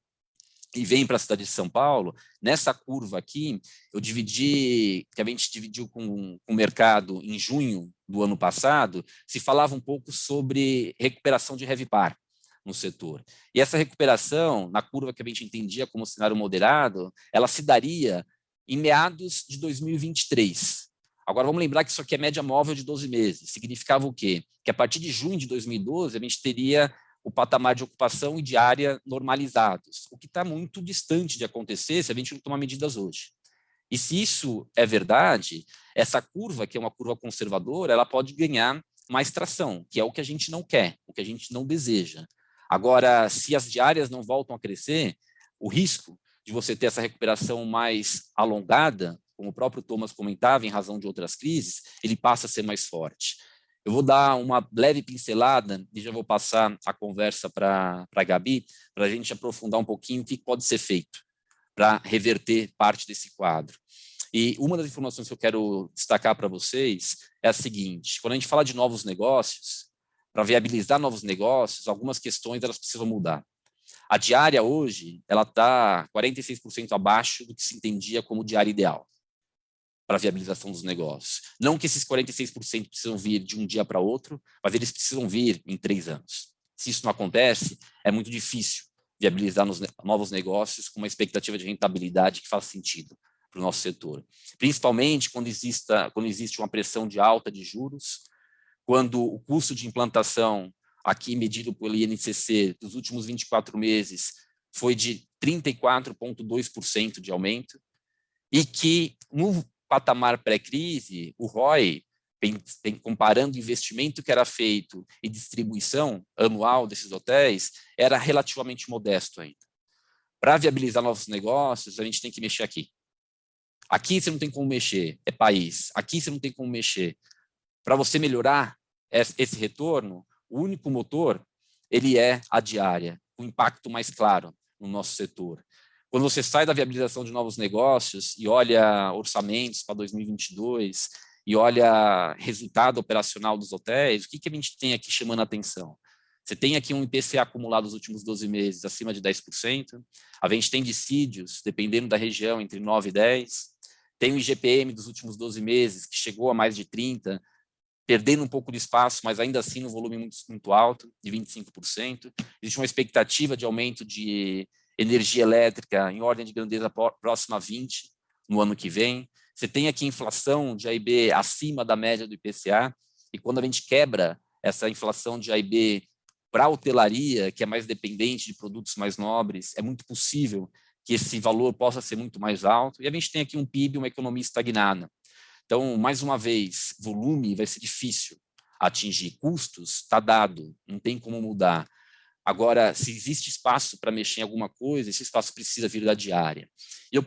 e vem para a cidade de São Paulo, nessa curva aqui, que a gente dividiu com o mercado em junho do ano passado, se falava um pouco sobre recuperação de RevPAR no setor. E essa recuperação, na curva que a gente entendia como cenário moderado, ela se daria em meados de 2023. Agora, vamos lembrar que isso aqui é média móvel de 12 meses. Significava o quê? Que a partir de junho de 2012, a gente teria o patamar de ocupação e diária normalizados, o que está muito distante de acontecer se a gente não tomar medidas hoje. E se isso é verdade, essa curva, que é uma curva conservadora, ela pode ganhar mais tração, que é o que a gente não quer, o que a gente não deseja. Agora, se as diárias não voltam a crescer, o risco de você ter essa recuperação mais alongada, como o próprio Thomas comentava, em razão de outras crises, ele passa a ser mais forte. Eu vou dar uma leve pincelada e já vou passar a conversa para a Gabi, para a gente aprofundar um pouquinho o que pode ser feito para reverter parte desse quadro. E uma das informações que eu quero destacar para vocês é a seguinte: quando a gente fala de novos negócios, para viabilizar novos negócios, algumas questões elas precisam mudar. A diária hoje ela está 46% abaixo do que se entendia como diária ideal para a viabilização dos negócios. Não que esses 46% precisam vir de um dia para outro, mas eles precisam vir em 3 anos. Se isso não acontece, é muito difícil viabilizar novos negócios com uma expectativa de rentabilidade que faz sentido para o nosso setor. Principalmente quando existe uma pressão de alta de juros, quando o custo de implantação, aqui medido pelo INCC, dos últimos 24 meses, foi de 34,2% de aumento, e que no patamar pré-crise, o ROI, comparando o investimento que era feito e distribuição anual desses hotéis, era relativamente modesto ainda. Para viabilizar novos negócios, a gente tem que mexer aqui. Aqui você não tem como mexer, é país. Aqui você não tem como mexer. Para você melhorar esse retorno, o único motor, ele é a diária, o impacto mais claro no nosso setor. Quando você sai da viabilização de novos negócios e olha orçamentos para 2022 e olha resultado operacional dos hotéis, o que a gente tem aqui chamando a atenção? Você tem aqui um IPCA acumulado nos últimos 12 meses acima de 10%, a gente tem dissídios, dependendo da região, entre 9 e 10%, tem o IGPM dos últimos 12 meses, que chegou a mais de 30%, perdendo um pouco de espaço, mas ainda assim no volume muito alto, de 25%. Existe uma expectativa de aumento de energia elétrica em ordem de grandeza próxima a 20% no ano que vem. Você tem aqui inflação de AIB acima da média do IPCA, e quando a gente quebra essa inflação de AIB para a hotelaria, que é mais dependente de produtos mais nobres, é muito possível que esse valor possa ser muito mais alto, e a gente tem aqui um PIB, uma economia estagnada. Então, mais uma vez, volume vai ser difícil atingir, custos está dado, não tem como mudar. Agora, se existe espaço para mexer em alguma coisa, esse espaço precisa vir da diária. Eu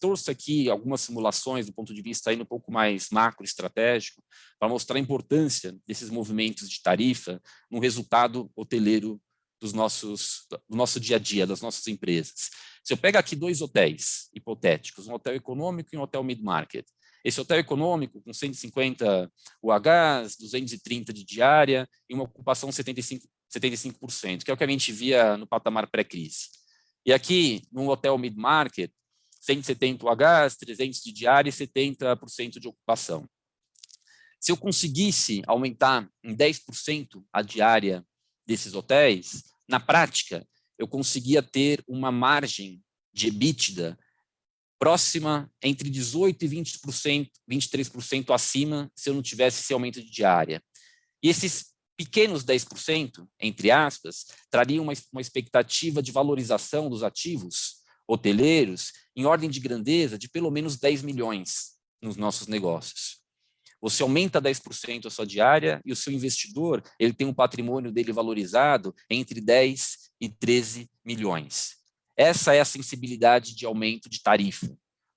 trouxe aqui algumas simulações do ponto de vista ainda um pouco mais macroestratégico, para mostrar a importância desses movimentos de tarifa no resultado hoteleiro do nosso dia a dia, das nossas empresas. Se eu pego aqui 2 hotéis hipotéticos, um hotel econômico e um hotel mid-market, esse hotel econômico com 150 UHs, 230 de diária e uma ocupação 75%, que é o que a gente via no patamar pré-crise. E aqui, num hotel mid-market, 170 UHs, 300 de diária e 70% de ocupação. Se eu conseguisse aumentar em 10% a diária desses hotéis, na prática, eu conseguia ter uma margem de EBITDA próxima entre 18% e 20%, 23% acima se eu não tivesse esse aumento de diária. E esses pequenos 10%, entre aspas, trariam uma expectativa de valorização dos ativos hoteleiros em ordem de grandeza de pelo menos 10 milhões nos nossos negócios. Você aumenta 10% a sua diária e o seu investidor ele tem um patrimônio dele valorizado entre 10 e 13 milhões. Essa é a sensibilidade de aumento de tarifa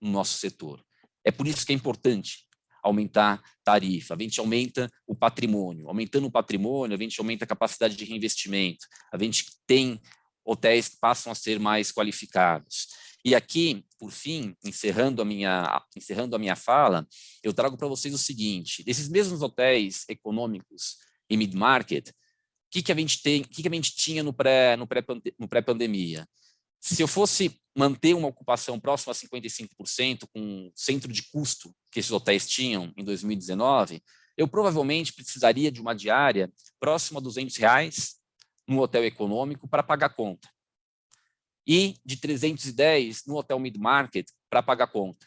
no nosso setor. É por isso que é importante aumentar tarifa. A gente aumenta o patrimônio. Aumentando o patrimônio, a gente aumenta a capacidade de reinvestimento. A gente tem hotéis que passam a ser mais qualificados. E aqui, por fim, encerrando a minha fala, eu trago para vocês o seguinte: desses mesmos hotéis econômicos e mid-market, o que a gente tinha no pré-pandemia? Se eu fosse manter uma ocupação próxima a 55%, com o centro de custo que esses hotéis tinham em 2019, eu provavelmente precisaria de uma diária próxima a R$200 no hotel econômico para pagar a conta. E de 310 no hotel mid-market para pagar a conta.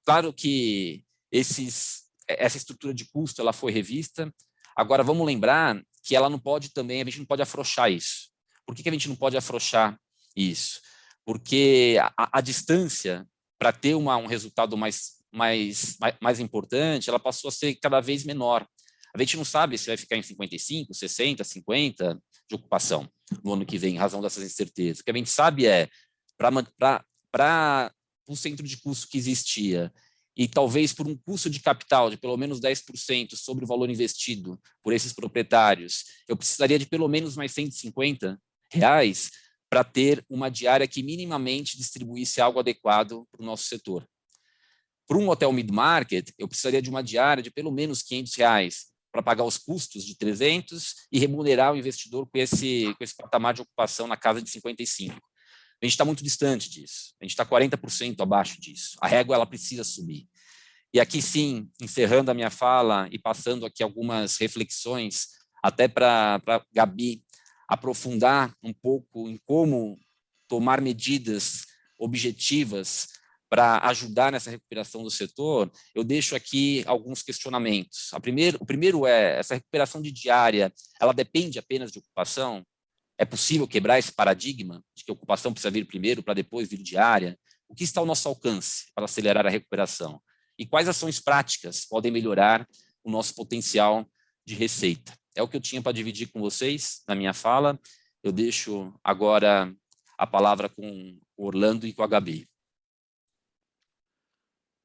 Claro que essa estrutura de custo ela foi revista. Agora, vamos lembrar que ela não pode também, a gente não pode afrouxar isso. Por que a gente não pode afrouxar isso? Porque a distância para ter um resultado mais importante, ela passou a ser cada vez menor. A gente não sabe se vai ficar em 55, 60, 50 de ocupação no ano que vem, em razão dessas incertezas. O que a gente sabe é, para o centro de custo que existia, e talvez por um custo de capital de pelo menos 10% sobre o valor investido por esses proprietários, eu precisaria de pelo menos mais R$150 para ter uma diária que minimamente distribuísse algo adequado para o nosso setor. Para um hotel mid-market, eu precisaria de uma diária de pelo menos R$500 para pagar os custos de 300 e remunerar o investidor com esse patamar de ocupação na casa de 55. A gente está muito distante disso, a gente está 40% abaixo disso. A régua ela precisa subir. E aqui sim, encerrando a minha fala e passando aqui algumas reflexões, até para Gabi aprofundar um pouco em como tomar medidas objetivas para ajudar nessa recuperação do setor, eu deixo aqui alguns questionamentos. O primeiro é, essa recuperação de diária, ela depende apenas de ocupação? É possível quebrar esse paradigma de que a ocupação precisa vir primeiro para depois vir diária? O que está ao nosso alcance para acelerar a recuperação? E quais ações práticas podem melhorar o nosso potencial de receita? É o que eu tinha para dividir com vocês na minha fala. Eu deixo agora a palavra com o Orlando e com a Gabi.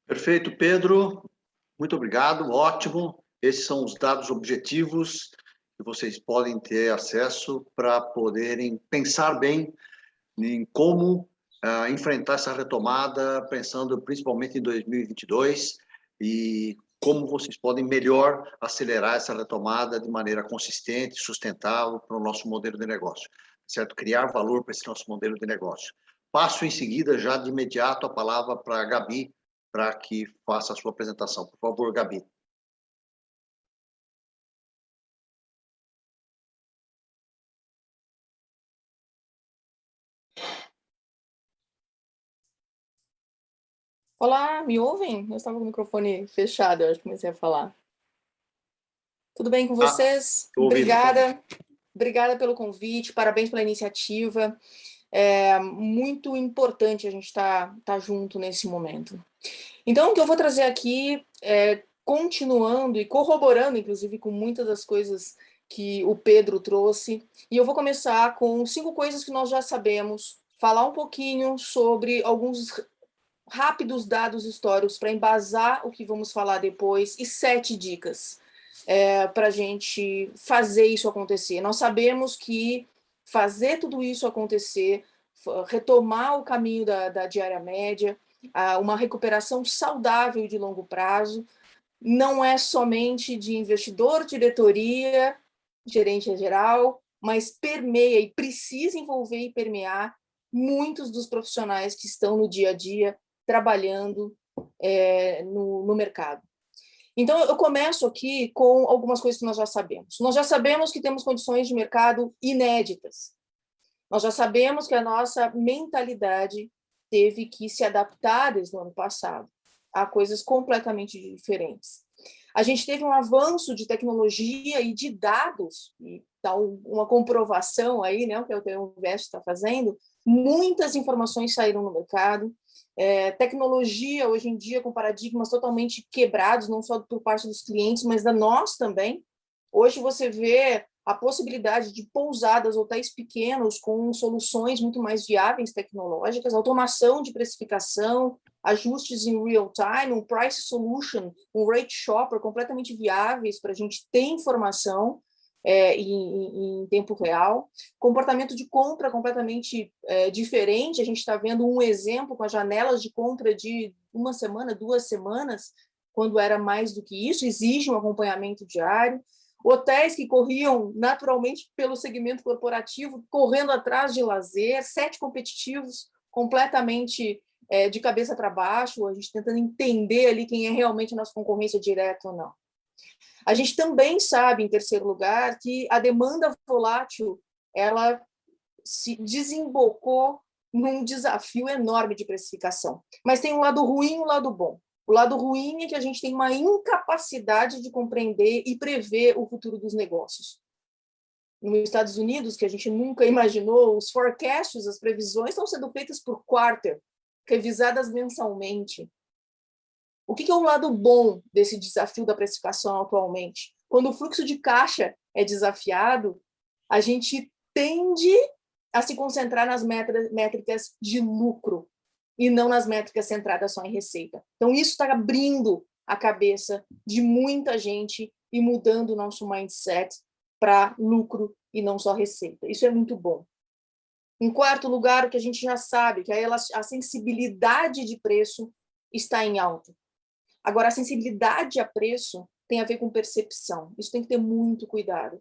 Perfeito, Pedro. Muito obrigado, ótimo. Esses são os dados objetivos que vocês podem ter acesso para poderem pensar bem em como enfrentar essa retomada, pensando principalmente em 2022 e como vocês podem melhor acelerar essa retomada de maneira consistente, sustentável para o nosso modelo de negócio, certo? Criar valor para esse nosso modelo de negócio. Passo em seguida, já de imediato, a palavra para a Gabi, para que faça a sua apresentação. Por favor, Gabi. Olá, me ouvem? Eu estava com o microfone fechado, eu acho que comecei a falar. Tudo bem com vocês? Obrigada. Obrigada pelo convite, parabéns pela iniciativa. É muito importante a gente estar junto nesse momento. Então, o que eu vou trazer aqui é continuando e corroborando, inclusive, com muitas das coisas que o Pedro trouxe. E eu vou começar com 5 coisas que nós já sabemos, falar um pouquinho sobre alguns rápidos dados históricos para embasar o que vamos falar depois e 7 dicas para a gente fazer isso acontecer. Nós sabemos que fazer tudo isso acontecer, retomar o caminho da diária média, uma recuperação saudável e de longo prazo, não é somente de investidor, diretoria, gerente geral, mas permeia e precisa envolver e permear muitos dos profissionais que estão no dia a dia trabalhando no mercado. Então, eu começo aqui com algumas coisas que nós já sabemos. Nós já sabemos que temos condições de mercado inéditas. Nós já sabemos que a nossa mentalidade teve que se adaptar desde o ano passado a coisas completamente diferentes. A gente teve um avanço de tecnologia e de dados, e tá uma comprovação aí, né, o que o Invest está fazendo, muitas informações saíram no mercado, tecnologia hoje em dia com paradigmas totalmente quebrados, não só por parte dos clientes, mas da nós também. Hoje você vê a possibilidade de pousadas, hotéis pequenos com soluções muito mais viáveis tecnológicas, automação de precificação, ajustes em real time, um price solution, um rate shopper completamente viáveis para a gente ter informação em tempo real, comportamento de compra completamente diferente. A gente está vendo um exemplo com as janelas de compra de 1 semana, 2 semanas, quando era mais do que isso, exige um acompanhamento diário. Hotéis que corriam naturalmente pelo segmento corporativo, correndo atrás de lazer, 7 competitivos completamente de cabeça para baixo, a gente tentando entender ali quem é realmente a nossa concorrência direta ou não. A gente também sabe, em terceiro lugar, que a demanda volátil ela se desembocou num desafio enorme de precificação. Mas tem um lado ruim e um lado bom. O lado ruim é que a gente tem uma incapacidade de compreender e prever o futuro dos negócios. Nos Estados Unidos, que a gente nunca imaginou, os forecasts, as previsões estão sendo feitas por quarter, revisadas mensalmente. O que é o lado bom desse desafio da precificação atualmente? Quando o fluxo de caixa é desafiado, a gente tende a se concentrar nas métricas de lucro e não nas métricas centradas só em receita. Então, isso está abrindo a cabeça de muita gente e mudando o nosso mindset para lucro e não só receita. Isso é muito bom. Em quarto lugar, o que a gente já sabe, que a sensibilidade de preço está em alta. Agora, a sensibilidade a preço tem a ver com percepção. Isso tem que ter muito cuidado.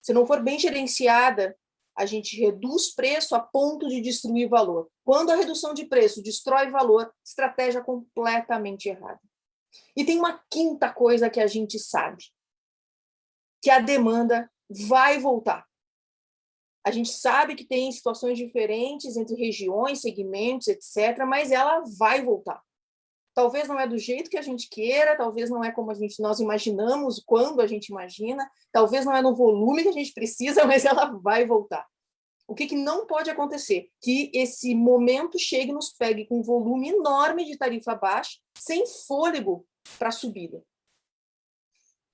Se não for bem gerenciada, a gente reduz preço a ponto de destruir valor. Quando a redução de preço destrói valor, estratégia completamente errada. E tem uma quinta coisa que a gente sabe, que a demanda vai voltar. A gente sabe que tem situações diferentes entre regiões, segmentos, etc., mas ela vai voltar. Talvez não é do jeito que a gente queira, talvez não é como nós imaginamos, quando a gente imagina, talvez não é no volume que a gente precisa, mas ela vai voltar. O que não pode acontecer? Que esse momento chegue e nos pegue com um volume enorme de tarifa baixa, sem fôlego para a subida.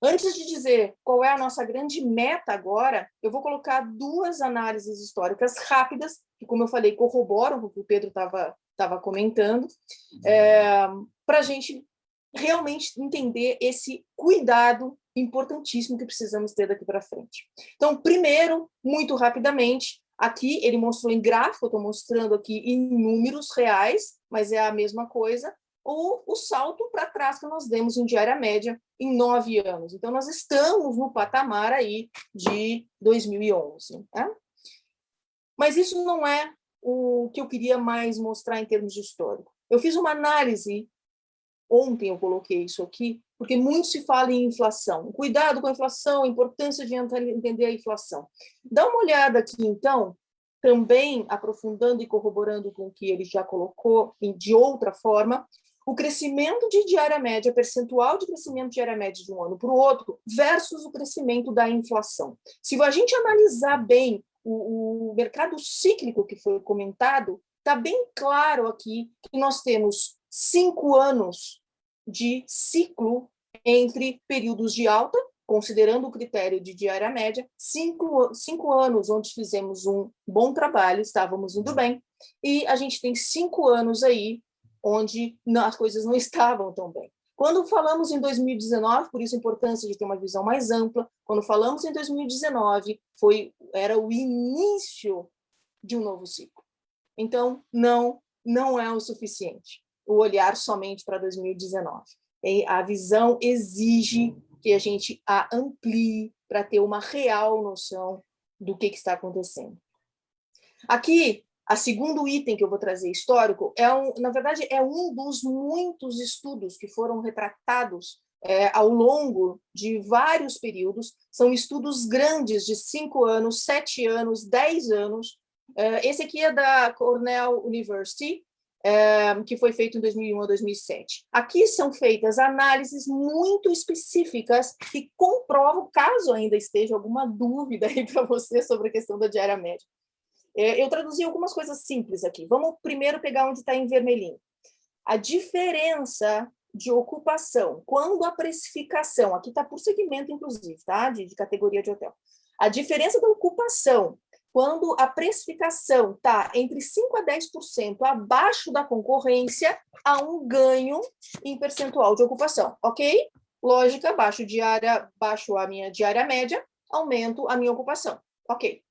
Antes de dizer qual é a nossa grande meta agora, eu vou colocar 2 análises históricas rápidas, que, como eu falei, corroboram o que o Pedro estava comentando, para a gente realmente entender esse cuidado importantíssimo que precisamos ter daqui para frente. Então, primeiro, muito rapidamente, Aqui ele mostrou em gráfico, eu estou mostrando aqui em números reais, mas é a mesma coisa, o salto para trás que nós demos em diária média em 9 anos. Então, nós estamos no patamar aí de 2011. Né? Mas isso não é o que eu queria mais mostrar em termos de histórico. Eu fiz uma análise, ontem eu coloquei isso aqui, porque muito se fala em inflação. Cuidado com a inflação, a importância de entender a inflação. Dá uma olhada aqui, então, também aprofundando e corroborando com o que ele já colocou de outra forma, o crescimento de diária média, percentual de crescimento de diária média de um ano para o outro, versus o crescimento da inflação. Se a gente analisar bem o mercado cíclico que foi comentado, está bem claro aqui que nós temos 5 anos de ciclo entre períodos de alta, considerando o critério de diária média, 5 anos onde fizemos um bom trabalho, estávamos indo bem, e a gente tem 5 anos aí onde as coisas não estavam tão bem. Quando falamos em 2019, por isso a importância de ter uma visão mais ampla, quando falamos em 2019, era o início de um novo ciclo. Então, não é o suficiente o olhar somente para 2019. A visão exige que a gente a amplie para ter uma real noção do que está acontecendo. Aqui, o segundo item que eu vou trazer histórico, na verdade, é um dos muitos estudos que foram retratados ao longo de vários períodos. São estudos grandes de 5 anos, 7 anos, 10 anos. Esse aqui é da Cornell University, que foi feito em 2001 a 2007. Aqui são feitas análises muito específicas que comprovam, caso ainda esteja alguma dúvida aí para você sobre a questão da diária média. Eu traduzi algumas coisas simples aqui. Vamos primeiro pegar onde está em vermelhinho. A diferença de ocupação, quando a precificação, aqui está por segmento, inclusive, tá? de categoria de hotel. A diferença da ocupação, quando a precificação está entre 5% a 10% abaixo da concorrência, há um ganho em percentual de ocupação, ok? Lógica, baixo a minha diária média, aumento a minha ocupação, ok?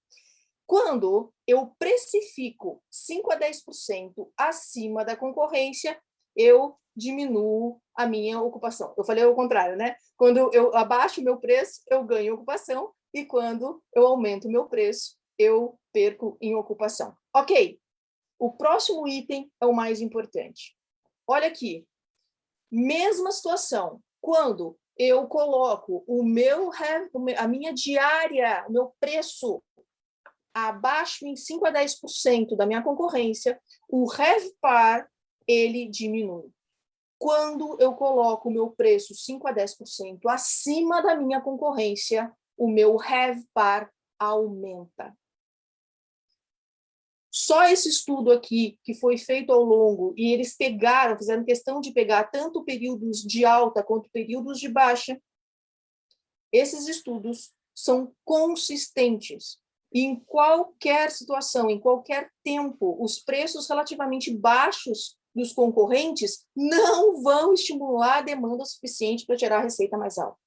Quando eu precifico 5% a 10% acima da concorrência, eu diminuo a minha ocupação. Eu falei ao contrário, né? Quando eu abaixo o meu preço, eu ganho ocupação, e quando eu aumento o meu preço, eu perco em ocupação. Ok, o próximo item é o mais importante. Olha aqui, mesma situação, quando eu coloco a minha diária, o meu preço abaixo em 5% a 10% da minha concorrência, o RevPAR, ele diminui. Quando eu coloco o meu preço 5% a 10% acima da minha concorrência, o meu RevPAR aumenta. Só esse estudo aqui, que foi feito ao longo, e eles fizeram questão de pegar tanto períodos de alta quanto períodos de baixa, esses estudos são consistentes. E em qualquer situação, em qualquer tempo, os preços relativamente baixos dos concorrentes não vão estimular a demanda suficiente para gerar receita mais alta.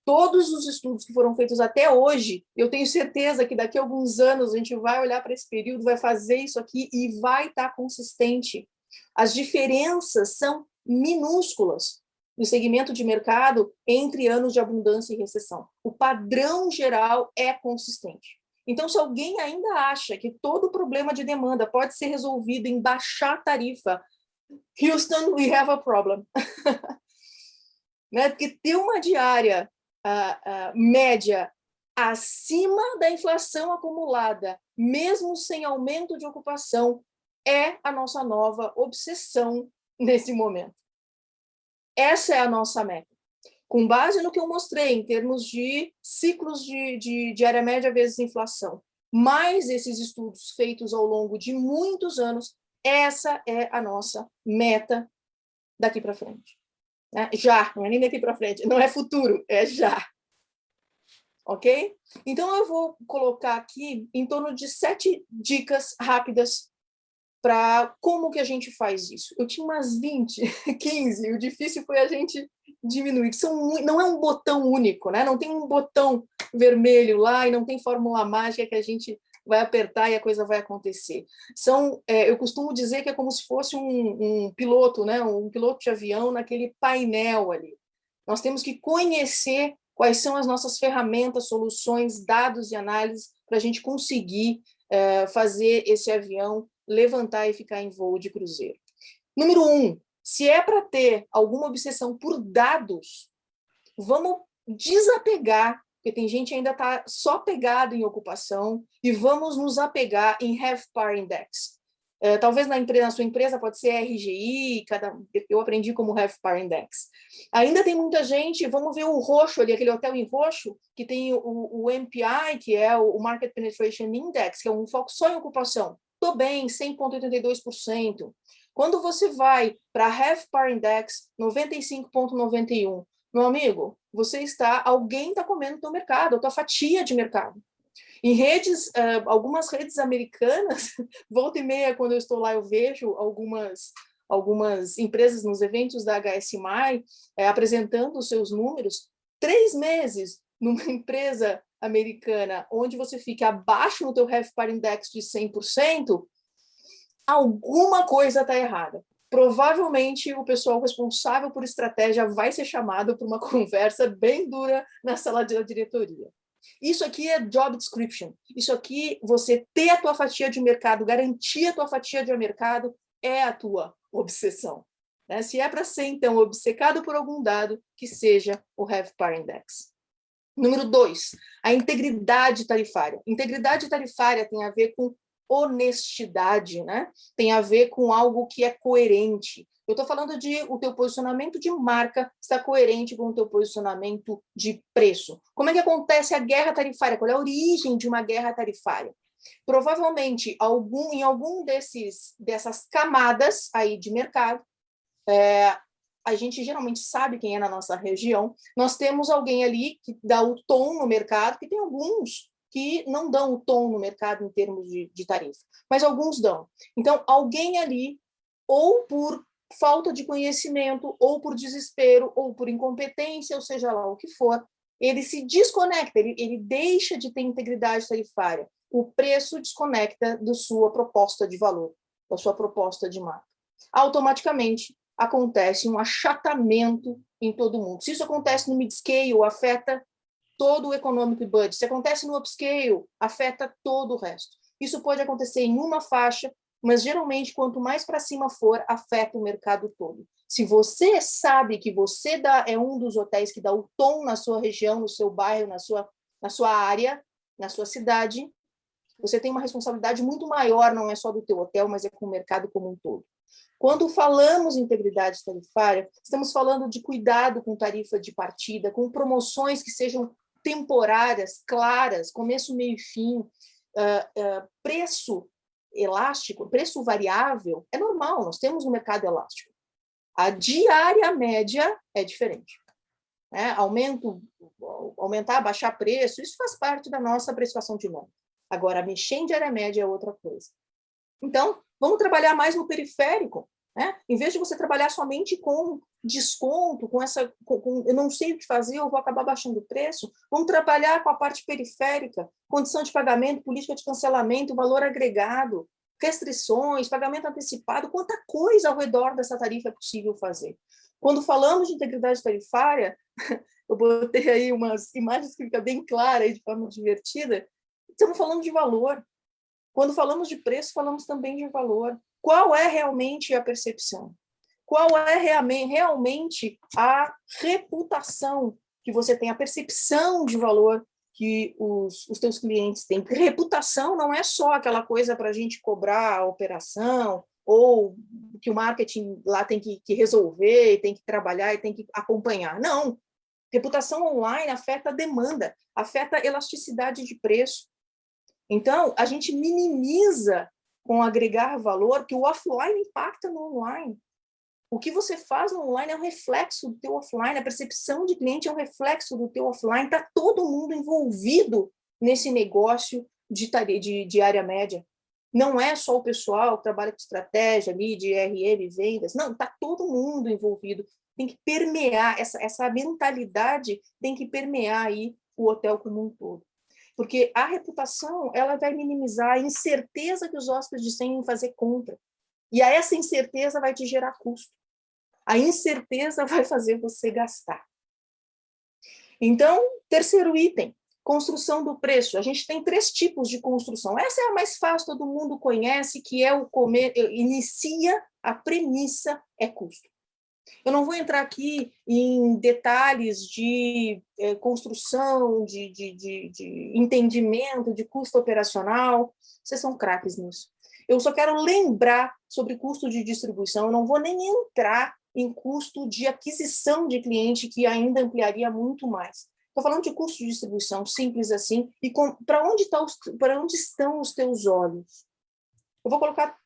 Todos os estudos que foram feitos até hoje, eu tenho certeza que daqui a alguns anos a gente vai olhar para esse período, vai fazer isso aqui e vai estar consistente. As diferenças são minúsculas no segmento de mercado entre anos de abundância e recessão. O padrão geral é consistente. Então, se alguém ainda acha que todo problema de demanda pode ser resolvido em baixar a tarifa, Houston, we have a problem. Né? Porque ter uma diária média acima da inflação acumulada, mesmo sem aumento de ocupação, é a nossa nova obsessão nesse momento. Essa é a nossa meta. Com base no que eu mostrei, em termos de ciclos de diária média vezes inflação, mais esses estudos feitos ao longo de muitos anos, essa é a nossa meta daqui para frente. Já, não é nem daqui para frente, não é futuro, é já. Ok? Então, eu vou colocar aqui em torno de 7 dicas rápidas para como que a gente faz isso. Eu tinha umas 20, 15, o difícil foi a gente diminuir. Não é um botão único, né? Não tem um botão vermelho lá e não tem fórmula mágica que a gente vai apertar e a coisa vai acontecer. Eu costumo dizer que é como se fosse um piloto, né? Um piloto de avião naquele painel ali. Nós temos que conhecer quais são as nossas ferramentas, soluções, dados e análises para a gente conseguir fazer esse avião levantar e ficar em voo de cruzeiro. Número 1, se é para ter alguma obsessão por dados, vamos desapegar, porque tem gente que ainda está só pegado em ocupação, e vamos nos apegar em HEVPAR Index. Talvez na sua empresa pode ser RGI, eu aprendi como HEVPAR Index. Ainda tem muita gente, vamos ver o roxo ali, aquele hotel em roxo, que tem o MPI, que é o Market Penetration Index, que é um foco só em ocupação. Estou bem, 100,82%. Quando você vai para HEVPAR Index, 95,91%, meu amigo, alguém está comendo o teu mercado, a tua fatia de mercado. Em redes, algumas redes americanas, volta e meia, quando eu estou lá, eu vejo algumas empresas nos eventos da HSMI apresentando os seus números. 3 meses numa empresa americana onde você fica abaixo no teu HEVPAR Index de 100%, alguma coisa está errada. Provavelmente o pessoal responsável por estratégia vai ser chamado para uma conversa bem dura na sala da diretoria. Isso aqui é job description. Isso aqui, você ter a tua fatia de mercado, garantir a tua fatia de mercado, é a tua obsessão. Né? Se é para ser, então, obcecado por algum dado, que seja o HEVPAR Index. Número 2, a integridade tarifária. Integridade tarifária tem a ver com honestidade, né? Tem a ver com algo que é coerente. Eu estou falando de o teu posicionamento de marca está coerente com o teu posicionamento de preço. Como é que acontece a guerra tarifária? Qual é a origem de uma guerra tarifária? Provavelmente, em algum dessas camadas aí de mercado, a gente geralmente sabe quem é na nossa região, nós temos alguém ali que dá o tom no mercado, que tem alguns que não dão o tom no mercado em termos de tarifa, mas alguns dão. Então, alguém ali, ou por falta de conhecimento, ou por desespero, ou por incompetência, ou seja lá o que for, ele se desconecta, ele deixa de ter integridade tarifária. O preço desconecta da sua proposta de valor, da sua proposta de marca. Automaticamente, acontece um achatamento em todo mundo. Se isso acontece no mid-scale, afeta todo o economic budget. Se acontece no upscale, afeta todo o resto. Isso pode acontecer em uma faixa, mas geralmente, quanto mais para cima for, afeta o mercado todo. Se você sabe que você é um dos hotéis que dá o tom na sua região, no seu bairro, na sua área, na sua cidade, você tem uma responsabilidade muito maior, não é só do teu hotel, mas é com o mercado como um todo. Quando falamos em integridade tarifária, estamos falando de cuidado com tarifa de partida, com promoções que sejam temporárias, claras, começo, meio e fim, preço elástico, preço variável, é normal, nós temos um mercado elástico. A diária média é diferente. Né? Aumentar, baixar preço, isso faz parte da nossa precificação de nome. Agora, mexer em diária média é outra coisa. Então, vamos trabalhar mais no periférico, né? Em vez de você trabalhar somente com desconto, eu não sei o que fazer, eu vou acabar baixando o preço, vamos trabalhar com a parte periférica, condição de pagamento, política de cancelamento, valor agregado, restrições, pagamento antecipado, quanta coisa ao redor dessa tarifa é possível fazer. Quando falamos de integridade tarifária, eu botei aí umas imagens que ficam bem claras, de forma divertida, estamos falando de valor. Quando falamos de preço, falamos também de valor. Qual é realmente a percepção? Qual é realmente a reputação que você tem, a percepção de valor que os teus clientes têm? Porque reputação não é só aquela coisa para a gente cobrar a operação ou que o marketing lá tem que resolver, tem que trabalhar e tem que acompanhar. Não. Reputação online afeta a demanda, afeta a elasticidade de preço. Então, a gente minimiza com agregar valor, que o offline impacta no online. O que você faz no online é um reflexo do teu offline, a percepção de cliente é um reflexo do teu offline, está todo mundo envolvido nesse negócio de área média. Não é só o pessoal que trabalha com estratégia ali, de RM, vendas, não, está todo mundo envolvido. Tem que permear, essa mentalidade tem que permear aí o hotel como um todo. porque a reputação ela vai minimizar a incerteza que os hóspedes têm em fazer compra. E essa incerteza vai te gerar custo. A incerteza vai fazer você gastar. Então, terceiro item, construção do preço. A gente tem 3 tipos de construção. Essa é a mais fácil, todo mundo conhece, que é inicia, a premissa é custo. Eu não vou entrar aqui em detalhes de construção, de entendimento, de custo operacional. Vocês são craques nisso. Eu só quero lembrar sobre custo de distribuição. Eu não vou nem entrar em custo de aquisição de cliente, que ainda ampliaria muito mais. Estou falando de custo de distribuição, simples assim. E para onde estão os teus olhos? Eu vou colocar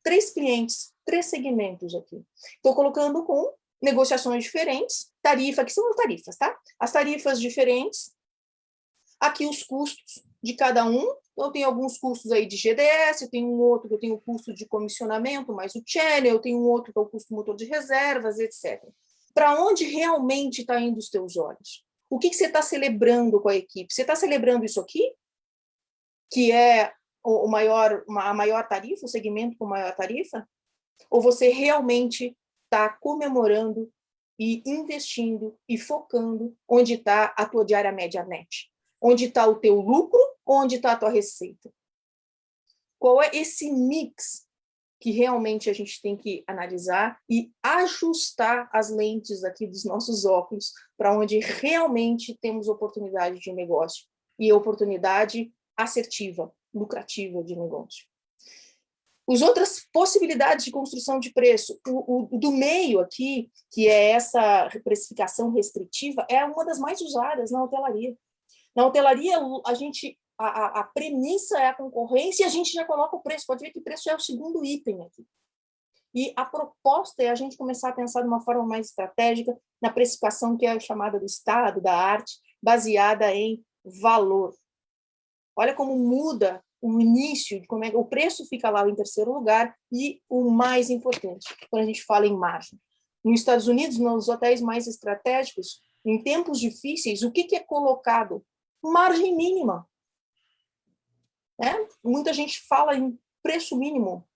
3 clientes, 3 segmentos aqui. Estou colocando com negociações diferentes, tarifa, que são tarifas, tá? As tarifas diferentes, aqui os custos de cada um. Eu tenho alguns custos aí de GDS, eu tenho um outro que eu tenho o custo de comissionamento, mais o channel, eu tenho um outro que é o custo motor de reservas, etc. Para onde realmente está indo os teus olhos? O que você está celebrando com a equipe? Você está celebrando isso aqui, que é a maior tarifa, o segmento com maior tarifa? Ou você realmente está comemorando e investindo e focando onde está a tua diária média net? Onde está o teu lucro? Onde está a tua receita? Qual é esse mix que realmente a gente tem que analisar e ajustar as lentes aqui dos nossos óculos para onde realmente temos oportunidade de negócio e oportunidade assertiva, lucrativa de negócio. As outras possibilidades de construção de preço, o do meio aqui, que é essa precificação restritiva, é uma das mais usadas na hotelaria. Na hotelaria, a premissa é a concorrência e a gente já coloca o preço. Pode ver que o preço é o segundo item aqui. E a proposta é a gente começar a pensar de uma forma mais estratégica na precificação que é chamada do estado, da arte, baseada em valor. Olha como muda o início, de como o preço fica lá em terceiro lugar e o mais importante, quando a gente fala em margem. Nos Estados Unidos, nos hotéis mais estratégicos, em tempos difíceis, o que é colocado? Margem mínima. Muita gente fala em preço mínimo.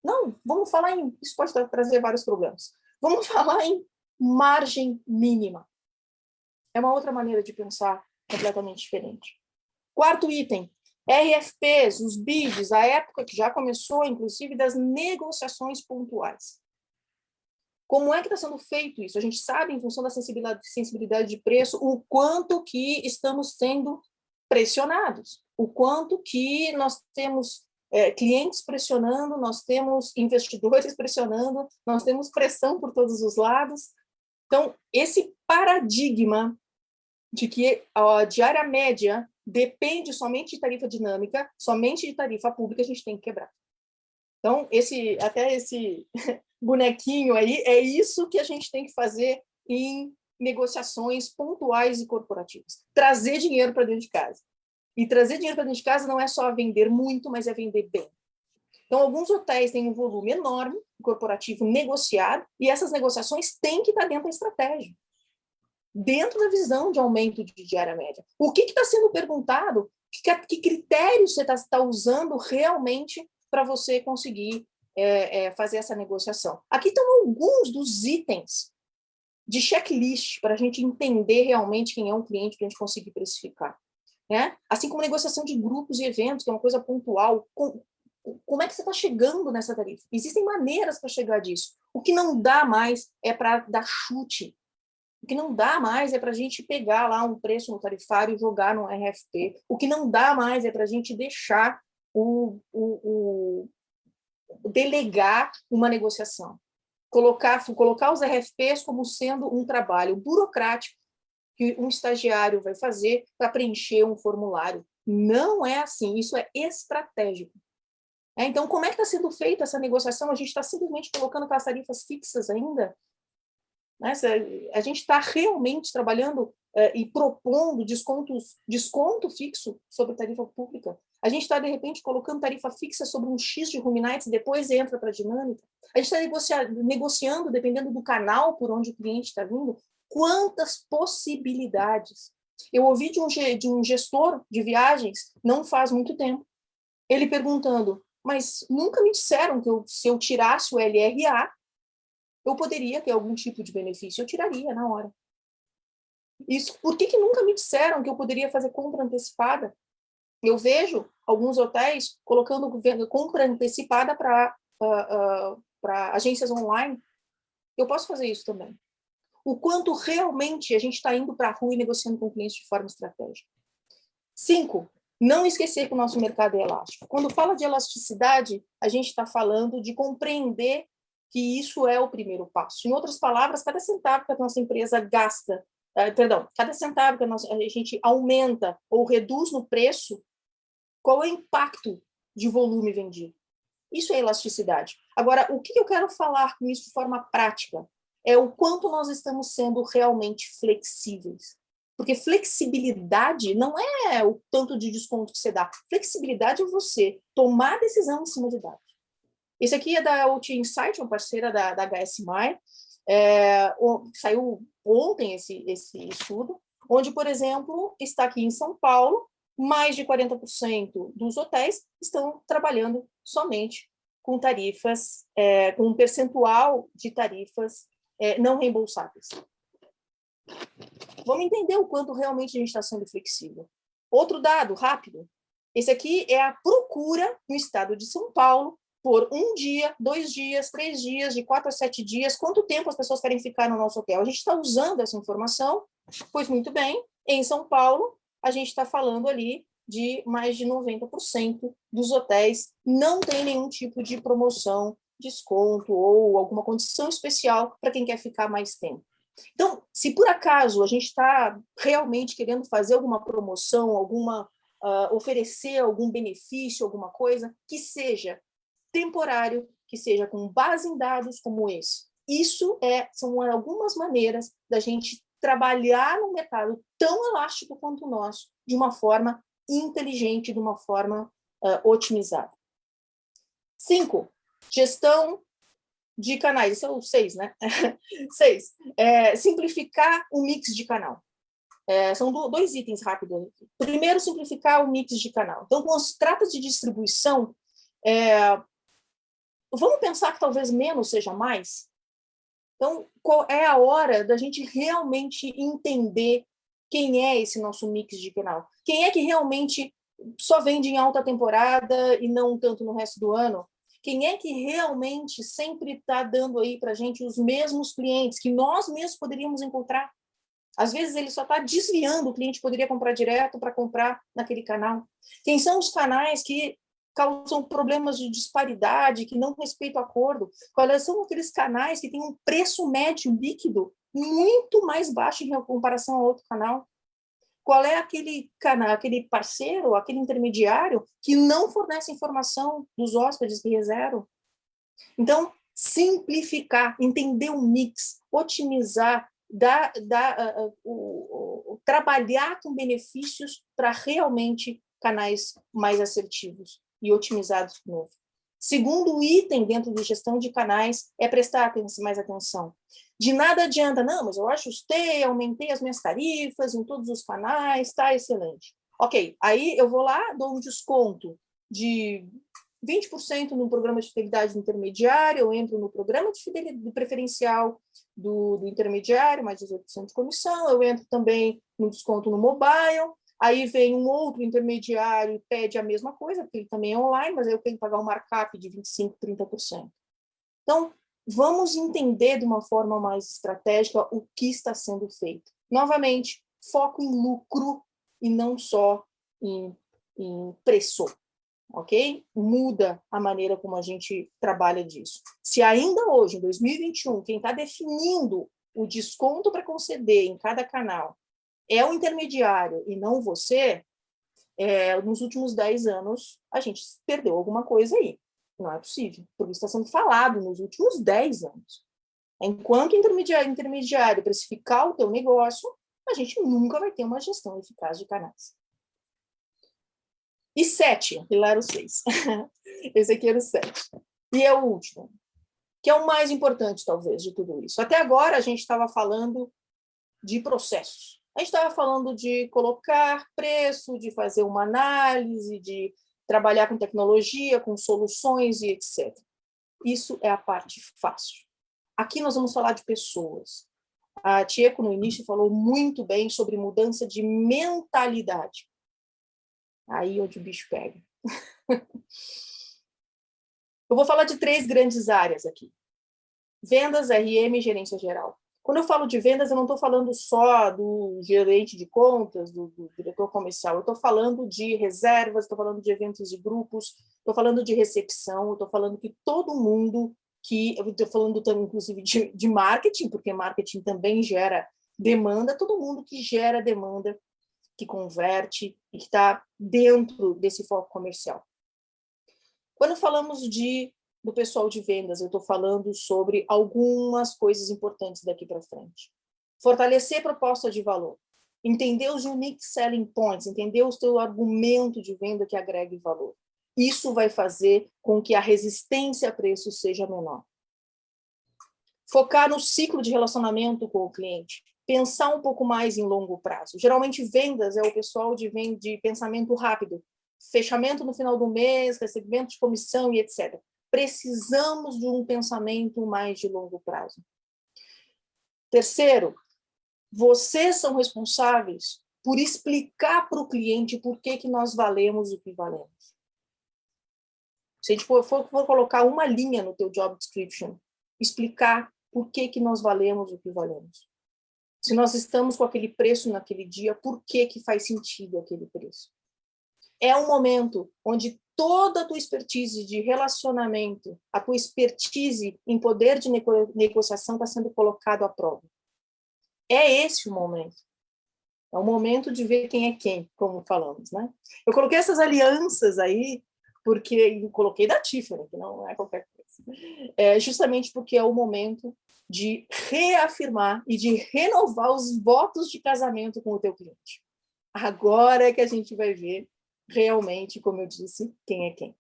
Não, vamos falar em... Isso pode trazer vários problemas. Vamos falar em margem mínima. É uma outra maneira de pensar completamente diferente. Quarto item, RFPs, os bids, a época que já começou, inclusive, das negociações pontuais. Como é que está sendo feito isso? A gente sabe, em função da sensibilidade de preço, o quanto que estamos sendo pressionados, o quanto que nós temos clientes pressionando, nós temos investidores pressionando, nós temos pressão por todos os lados. Então, esse paradigma de que a diária média depende somente de tarifa dinâmica, somente de tarifa pública, a gente tem que quebrar. Então, esse bonequinho aí, é isso que a gente tem que fazer em negociações pontuais e corporativas. Trazer dinheiro para dentro de casa. E trazer dinheiro para dentro de casa não é só vender muito, mas é vender bem. Então, alguns hotéis têm um volume enorme, corporativo negociado, e essas negociações têm que estar dentro da estratégia. Dentro da visão de aumento de diária média. O que está sendo perguntado? Que critérios você está usando realmente para você conseguir fazer essa negociação? Aqui estão alguns dos itens de checklist para a gente entender realmente quem é um cliente para a gente conseguir precificar. Assim como negociação de grupos e eventos, que é uma coisa pontual. Como é que você está chegando nessa tarifa? Existem maneiras para chegar disso. O que não dá mais é para dar chute. O que não dá mais é para a gente pegar lá um preço no tarifário e jogar no RFP. O que não dá mais é para a gente deixar delegar uma negociação. Colocar os RFPs como sendo um trabalho burocrático que um estagiário vai fazer para preencher um formulário. Não é assim, isso é estratégico. Então, como é que está sendo feita essa negociação? A gente está simplesmente colocando aquelas tarifas fixas ainda? A gente está realmente trabalhando e propondo desconto fixo sobre tarifa pública. A gente está, de repente, colocando tarifa fixa sobre um X de room nights e depois entra para a dinâmica. A gente está negociando, dependendo do canal por onde o cliente está vindo, quantas possibilidades. Eu ouvi de um gestor de viagens, não faz muito tempo, ele perguntando, mas nunca me disseram que se eu tirasse o LRA, eu poderia ter algum tipo de benefício. Eu tiraria na hora. Isso, por que nunca me disseram que eu poderia fazer compra antecipada? Eu vejo alguns hotéis colocando compra antecipada para agências online. Eu posso fazer isso também. O quanto realmente a gente está indo para a rua e negociando com clientes de forma estratégica. 5, não esquecer que o nosso mercado é elástico. Quando fala de elasticidade, a gente está falando de compreender que isso é o primeiro passo. Em outras palavras, cada centavo que a nossa empresa gasta, cada centavo que a gente aumenta ou reduz no preço, qual é o impacto de volume vendido? Isso é elasticidade. Agora, o que eu quero falar com isso de forma prática? É o quanto nós estamos sendo realmente flexíveis. Porque flexibilidade não é o tanto de desconto que você dá. Flexibilidade é você tomar decisão em cima de dados. Esse aqui é da OT Insight, uma parceira da HSMI. Saiu ontem esse estudo, onde, por exemplo, está aqui em São Paulo, mais de 40% dos hotéis estão trabalhando somente com tarifas, com um percentual de tarifas não reembolsáveis. Vamos entender o quanto realmente a gente está sendo flexível. Outro dado, rápido. Esse aqui é a procura no estado de São Paulo por 1 dia, 2 dias, 3 dias, de 4 a 7 dias, quanto tempo as pessoas querem ficar no nosso hotel. A gente está usando essa informação, pois muito bem, em São Paulo, a gente está falando ali de mais de 90% dos hotéis não tem nenhum tipo de promoção, desconto ou alguma condição especial para quem quer ficar mais tempo. Então, se por acaso a gente está realmente querendo fazer alguma promoção, oferecer algum benefício, alguma coisa, que seja temporário, que seja com base em dados como esse. Isso são algumas maneiras da gente trabalhar num mercado tão elástico quanto o nosso, de uma forma inteligente, de uma forma otimizada. 5, gestão de canais. Isso é o 6, né? 6, simplificar o mix de canal. São 2 itens rápidos. Primeiro, simplificar o mix de canal. Então, quando se trata de distribuição, vamos pensar que talvez menos seja mais? Então, qual é a hora da gente realmente entender quem é esse nosso mix de canal? Quem é que realmente só vende em alta temporada e não tanto no resto do ano? Quem é que realmente sempre está dando aí para a gente os mesmos clientes que nós mesmos poderíamos encontrar? Às vezes ele só está desviando, o cliente poderia comprar direto para comprar naquele canal. Quem são os canais que causam problemas de disparidade, que não respeitam o acordo? Quais são aqueles canais que têm um preço médio líquido muito mais baixo em comparação a outro canal? Qual é aquele canal, aquele parceiro, aquele intermediário que não fornece informação dos hóspedes que reservam? Então, simplificar, entender o mix, otimizar, trabalhar com benefícios para realmente canais mais assertivos e otimizados de novo. Segundo item dentro de gestão de canais é prestar mais atenção. De nada adianta, não, mas eu ajustei, aumentei as minhas tarifas em todos os canais, está excelente. Ok, aí eu vou lá, dou um desconto de 20% no programa de fidelidade do intermediário, eu entro no programa de fidelidade preferencial do intermediário, mais 18% de comissão, eu entro também no desconto no mobile, aí vem um outro intermediário e pede a mesma coisa, porque ele também é online, mas aí eu tenho que pagar um markup de 25%, 30%. Então, vamos entender de uma forma mais estratégica o que está sendo feito. Novamente, foco em lucro e não só em preço, ok? Muda a maneira como a gente trabalha disso. Se ainda hoje, em 2021, quem está definindo o desconto para conceder em cada canal é o intermediário e não você, nos últimos 10 anos, a gente perdeu alguma coisa aí. Não é possível, porque isso está sendo falado nos últimos 10 anos. Enquanto o intermediário precificar o teu negócio, a gente nunca vai ter uma gestão eficaz de canais. E 7, pilar o 6. Esse aqui era o 7. E é o último, que é o mais importante, talvez, de tudo isso. Até agora, a gente estava falando de processos. A gente estava falando de colocar preço, de fazer uma análise, de trabalhar com tecnologia, com soluções e etc. Isso é a parte fácil. Aqui nós vamos falar de pessoas. A Tieco, no início, falou muito bem sobre mudança de mentalidade. Aí onde o bicho pega. Eu vou falar de 3 grandes áreas aqui. Vendas, RM e gerência geral. Quando eu falo de vendas, eu não estou falando só do gerente de contas, do diretor comercial. Eu estou falando de reservas, estou falando de eventos de grupos, estou falando de recepção, estou falando que todo mundo eu estou falando também, inclusive, de marketing, porque marketing também gera demanda, todo mundo que gera demanda, que converte e que está dentro desse foco comercial. Quando falamos do pessoal de vendas, eu estou falando sobre algumas coisas importantes daqui para frente. Fortalecer a proposta de valor, entender os unique selling points, entender o seu argumento de venda que agregue valor. Isso vai fazer com que a resistência a preço seja menor. Focar no ciclo de relacionamento com o cliente, pensar um pouco mais em longo prazo. Geralmente, vendas é o pessoal de pensamento rápido, fechamento no final do mês, recebimento de comissão e etc. Precisamos de um pensamento mais de longo prazo. Terceiro, vocês são responsáveis por explicar para o cliente por que nós valemos o que valemos. Se a gente for colocar uma linha no teu job description, explicar por que nós valemos o que valemos. Se nós estamos com aquele preço naquele dia, por que faz sentido aquele preço? É um momento onde toda a tua expertise de relacionamento, a tua expertise em poder de negociação está sendo colocado à prova. É esse o momento. É o momento de ver quem é quem, como falamos, né? Eu coloquei essas alianças aí, porque coloquei da Tiffany, que não é qualquer coisa. Justamente porque é o momento de reafirmar e de renovar os votos de casamento com o teu cliente. Agora é que a gente vai ver realmente, como eu disse, quem é quem.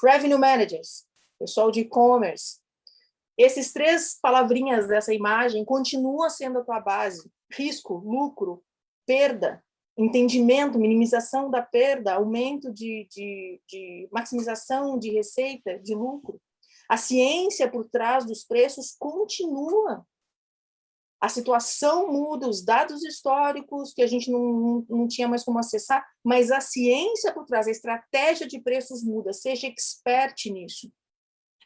Revenue Managers, pessoal de e-commerce. Esses 3 palavrinhas dessa imagem continuam sendo a tua base. Risco, lucro, perda, entendimento, minimização da perda, aumento de maximização de receita, de lucro. A ciência por trás dos preços continua. A situação muda, os dados históricos que a gente não tinha mais como acessar, mas a ciência por trás, a estratégia de preços muda, seja expert nisso.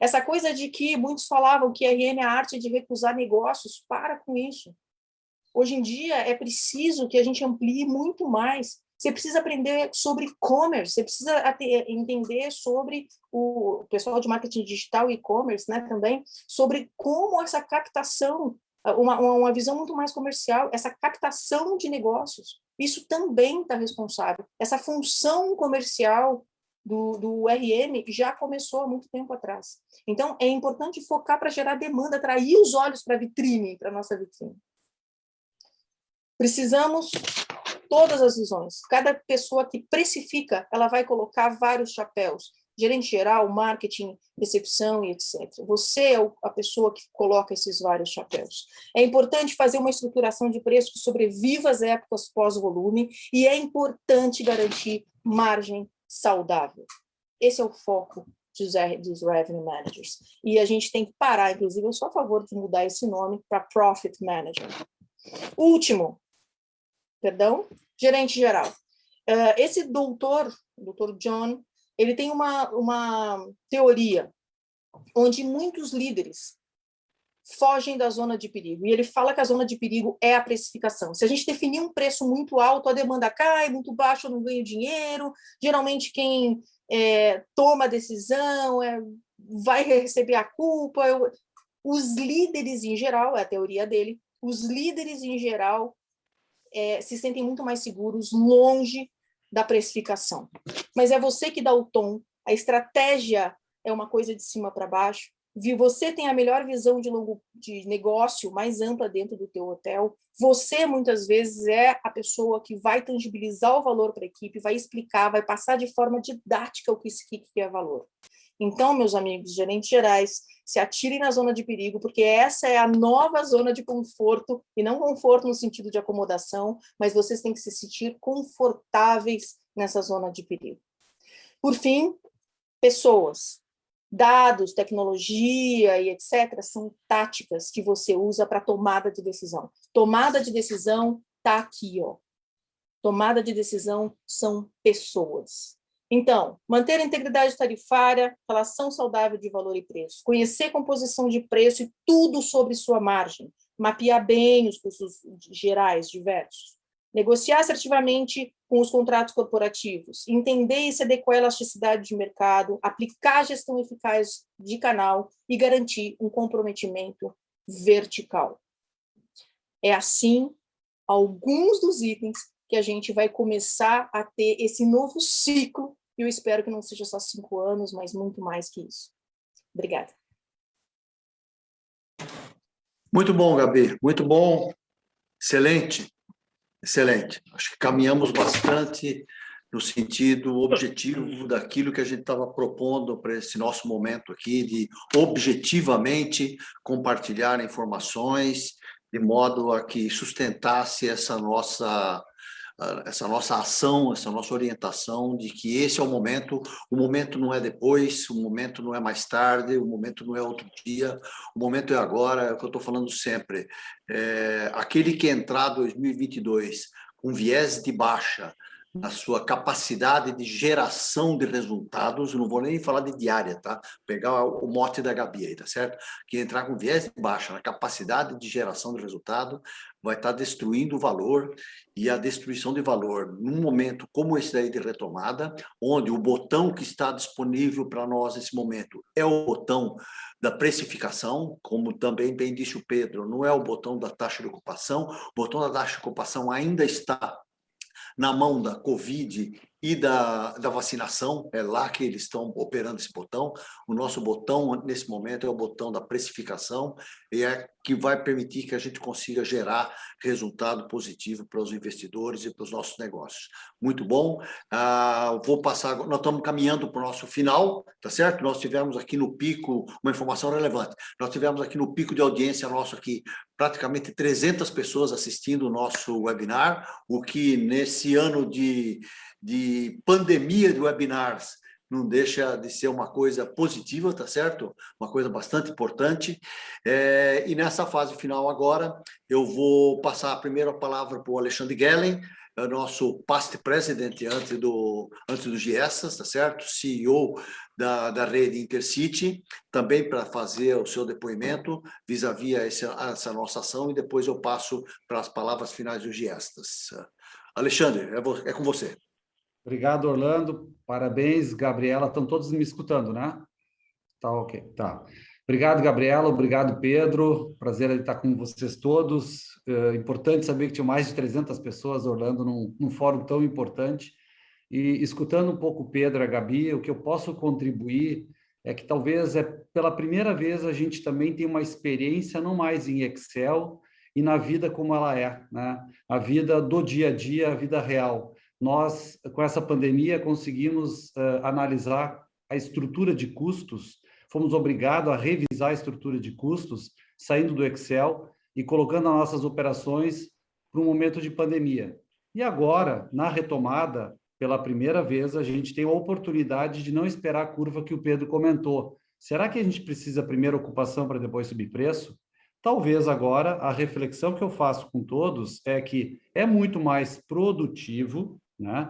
Essa coisa de que muitos falavam que RM é a arte de recusar negócios, para com isso. Hoje em dia é preciso que a gente amplie muito mais. Você precisa aprender sobre e-commerce, você precisa entender sobre o pessoal de marketing digital e e-commerce, né, também, sobre como essa captação, uma visão muito mais comercial, essa captação de negócios, isso também está responsável. Essa função comercial do RM já começou há muito tempo atrás. Então, é importante focar para gerar demanda, atrair os olhos para a vitrine, para a nossa vitrine. Precisamos todas as visões. Cada pessoa que precifica, ela vai colocar vários chapéus. Gerente geral, marketing, recepção e etc. Você é a pessoa que coloca esses vários chapéus. É importante fazer uma estruturação de preço que sobreviva às épocas pós-volume e é importante garantir margem saudável. Esse é o foco dos Revenue Managers. E a gente tem que parar, inclusive, eu sou a favor de mudar esse nome para Profit Manager. Último, gerente geral. Esse doutor John, ele tem uma teoria onde muitos líderes fogem da zona de perigo. E ele fala que a zona de perigo é a precificação. Se a gente definir um preço muito alto, a demanda cai, muito baixo, eu não ganho dinheiro. Geralmente, quem toma a decisão vai receber a culpa. Os líderes, em geral, é a teoria dele, os líderes, em geral, se sentem muito mais seguros longe da precificação. Mas é você que dá o tom, a estratégia é uma coisa de cima para baixo, você tem a melhor visão de negócio mais ampla dentro do teu hotel, você muitas vezes é a pessoa que vai tangibilizar o valor para a equipe, vai explicar, vai passar de forma didática o que é valor. Então, meus amigos gerentes gerais, se atirem na zona de perigo, porque essa é a nova zona de conforto, e não conforto no sentido de acomodação, mas vocês têm que se sentir confortáveis nessa zona de perigo. Por fim, pessoas, dados, tecnologia e etc. são táticas que você usa para tomada de decisão. Tomada de decisão está aqui, ó. Tomada de decisão são pessoas. Então, manter a integridade tarifária, relação saudável de valor e preço, conhecer composição de preço e tudo sobre sua margem, mapear bem os custos gerais diversos, negociar assertivamente com os contratos corporativos, entender e se adequar à elasticidade de mercado, aplicar a gestão eficaz de canal e garantir um comprometimento vertical. É assim alguns dos itens que a gente vai começar a ter esse novo ciclo, e eu espero que não seja só 5 anos, mas muito mais que isso. Obrigada. Muito bom, Gabi, muito bom, excelente, excelente. Acho que caminhamos bastante no sentido objetivo daquilo que a gente estava propondo para esse nosso momento aqui, de objetivamente compartilhar informações, de modo a que sustentasse essa nossa ação, essa nossa orientação de que esse é o momento não é depois, o momento não é mais tarde, o momento não é outro dia, o momento é agora, é o que eu estou falando sempre. Aquele que entrar 2022 com viés de baixa na sua capacidade de geração de resultados, não vou nem falar de diária, tá? Pegar o mote da Gabi aí, tá certo? Que entrar com viés de baixa na capacidade de geração de resultado vai estar destruindo o valor, e a destruição de valor num momento como esse daí de retomada, onde o botão que está disponível para nós nesse momento é o botão da precificação, como também bem disse o Pedro, não é o botão da taxa de ocupação, o botão da taxa de ocupação ainda está na mão da Covid e da vacinação, é lá que eles estão operando esse botão. O nosso botão, nesse momento, é o botão da precificação, e é que vai permitir que a gente consiga gerar resultado positivo para os investidores e para os nossos negócios. Muito bom. Vou passar, nós estamos caminhando para o nosso final, tá certo? Nós tivemos aqui no pico, uma informação relevante, nós tivemos aqui no pico de audiência nosso aqui, praticamente 300 pessoas assistindo o nosso webinar, o que nesse ano de pandemia de webinars não deixa de ser uma coisa positiva, tá certo? Uma coisa bastante importante. E nessa fase final agora, eu vou passar primeiro a palavra para o Alexandre Gellen, nosso past president antes do Giessas, tá certo? CEO da rede Intercity, também para fazer o seu depoimento vis-à-vis essa nossa ação, e depois eu passo para as palavras finais do Giessas. Alexandre, é com você. Obrigado, Orlando. Parabéns, Gabriela. Estão todos me escutando, né? Tá, ok. Tá. Obrigado, Gabriela. Obrigado, Pedro. Prazer em estar com vocês todos. Importante saber que tinha mais de 300 pessoas, Orlando, num fórum tão importante. E escutando um pouco o Pedro e a Gabi, o que eu posso contribuir é que talvez pela primeira vez a gente também tem uma experiência não mais em Excel e na vida como ela é, né? A vida do dia a dia, a vida real. Nós, com essa pandemia, conseguimos analisar a estrutura de custos, fomos obrigados a revisar a estrutura de custos, saindo do Excel e colocando as nossas operações para um momento de pandemia. E agora, na retomada, pela primeira vez, a gente tem a oportunidade de não esperar a curva que o Pedro comentou. Será que a gente precisa primeiro ocupação para depois subir preço? Talvez agora a reflexão que eu faço com todos é que é muito mais produtivo, né,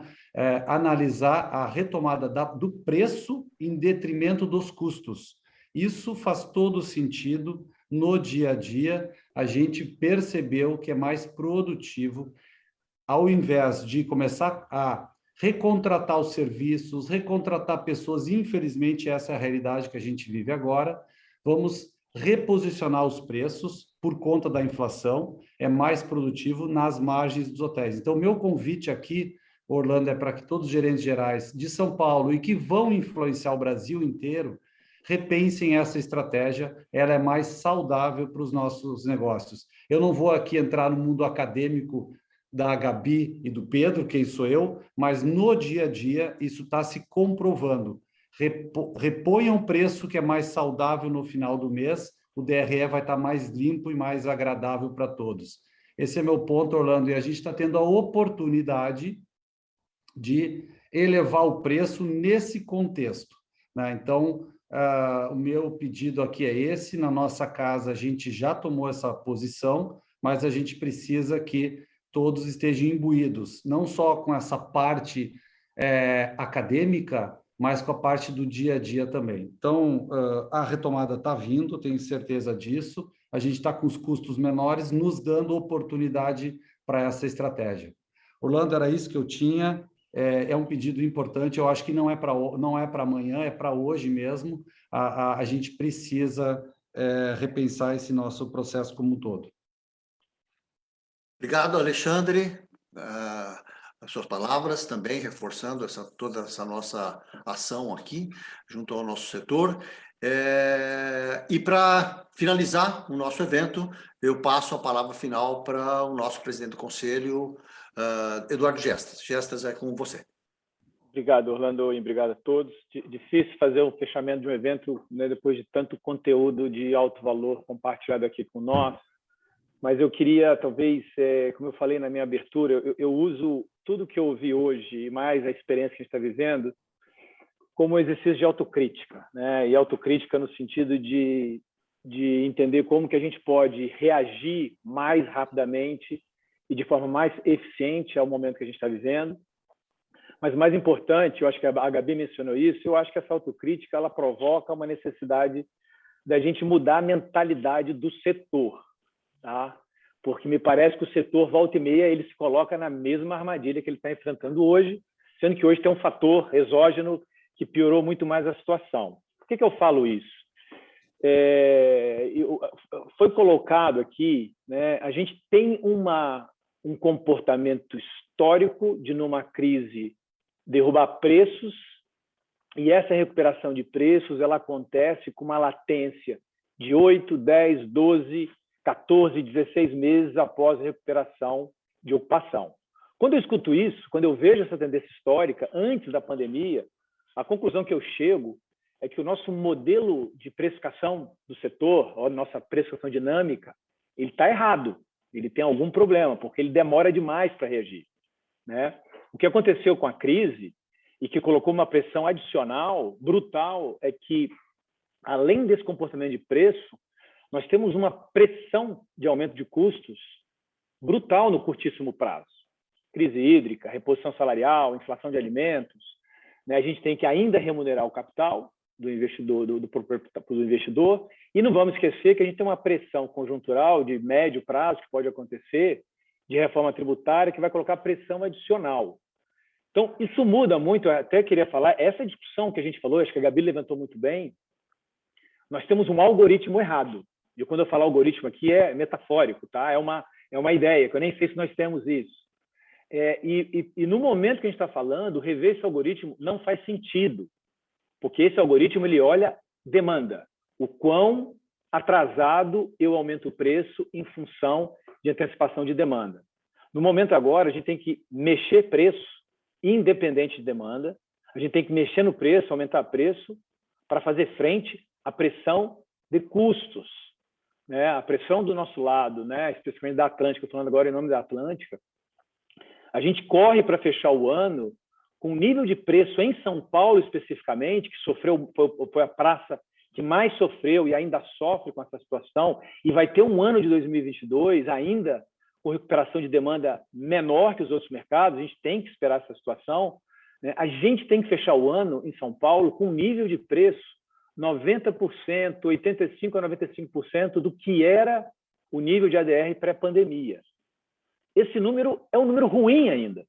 analisar a retomada do preço em detrimento dos custos. Isso faz todo sentido no dia a dia. A gente percebeu que é mais produtivo, ao invés de começar a recontratar os serviços, recontratar pessoas. Infelizmente, essa é a realidade que a gente vive agora. Vamos reposicionar os preços por conta da inflação, é mais produtivo nas margens dos hotéis. Então, meu convite aqui, Orlando, é para que todos os gerentes gerais de São Paulo e que vão influenciar o Brasil inteiro repensem essa estratégia, ela é mais saudável para os nossos negócios. Eu não vou aqui entrar no mundo acadêmico da Gabi e do Pedro, quem sou eu, mas no dia a dia isso está se comprovando. reponham o preço que é mais saudável no final do mês, o DRE vai estar mais limpo e mais agradável para todos. Esse é meu ponto, Orlando, e a gente está tendo a oportunidade de elevar o preço nesse contexto, né? Então, o meu pedido aqui é esse. Na nossa casa, a gente já tomou essa posição, mas a gente precisa que todos estejam imbuídos, não só com essa parte acadêmica, mas com a parte do dia a dia também. Então, a retomada está vindo, tenho certeza disso. A gente está com os custos menores, nos dando oportunidade para essa estratégia. Orlando, era isso que eu tinha. É um pedido importante, eu acho que não é para amanhã, é para hoje mesmo. A gente precisa repensar esse nosso processo como um todo. Obrigado, Alexandre. As suas palavras também reforçando toda essa nossa ação aqui, junto ao nosso setor. E para finalizar o nosso evento, eu passo a palavra final para o nosso presidente do conselho, Eduardo Gestas. Gestas, é com você. Obrigado, Orlando, e obrigado a todos. Difícil fazer um fechamento de um evento, né, depois de tanto conteúdo de alto valor compartilhado aqui com nós, mas eu queria, talvez, como eu falei na minha abertura, eu uso tudo que eu ouvi hoje e mais a experiência que a gente está vivendo como exercício de autocrítica, né? E autocrítica no sentido de entender como que a gente pode reagir mais rapidamente e de forma mais eficiente ao momento que a gente está vivendo. Mas mais importante, eu acho que a Gabi mencionou isso, eu acho que essa autocrítica ela provoca uma necessidade da gente mudar a mentalidade do setor, tá? Porque me parece que o setor, volta e meia, ele se coloca na mesma armadilha que ele está enfrentando hoje, sendo que hoje tem um fator exógeno que piorou muito mais a situação. Por que eu falo isso? Foi colocado aqui, né, a gente tem um comportamento histórico de, numa crise, derrubar preços, e essa recuperação de preços ela acontece com uma latência de 8, 10, 12, 14, 16 meses após a recuperação de ocupação. Quando eu escuto isso, quando eu vejo essa tendência histórica, antes da pandemia, a conclusão que eu chego é que o nosso modelo de precificação do setor, ou nossa precificação dinâmica, ele está errado, ele tem algum problema, porque ele demora demais para reagir, né? O que aconteceu com a crise e que colocou uma pressão adicional, brutal, é que, além desse comportamento de preço, nós temos uma pressão de aumento de custos brutal no curtíssimo prazo. Crise hídrica, reposição salarial, inflação de alimentos, né? A gente tem que ainda remunerar o capital do investidor, do investidor, e não vamos esquecer que a gente tem uma pressão conjuntural de médio prazo que pode acontecer, de reforma tributária, que vai colocar pressão adicional. Então, isso muda muito, eu até queria falar, essa discussão que a gente falou, acho que a Gabi levantou muito bem, nós temos um algoritmo errado. E quando eu falo algoritmo aqui é metafórico, tá? É uma ideia, que eu nem sei se nós temos isso. E no momento que a gente está falando, rever esse algoritmo não faz sentido, porque esse algoritmo ele olha demanda, o quão atrasado eu aumento o preço em função de antecipação de demanda. No momento agora, a gente tem que mexer preço, independente de demanda, a gente tem que mexer no preço, aumentar preço, para fazer frente à pressão de custos, né? A pressão do nosso lado, né? Especificamente da Atlântica, falando agora em nome da Atlântica, a gente corre para fechar o ano com um nível de preço em São Paulo, especificamente, que foi a praça que mais sofreu e ainda sofre com essa situação, e vai ter um ano de 2022 ainda com recuperação de demanda menor que os outros mercados, a gente tem que esperar essa situação, né? A gente tem que fechar o ano em São Paulo com um nível de preço 90%, 85% a 95% do que era o nível de ADR pré-pandemia. Esse número é um número ruim ainda.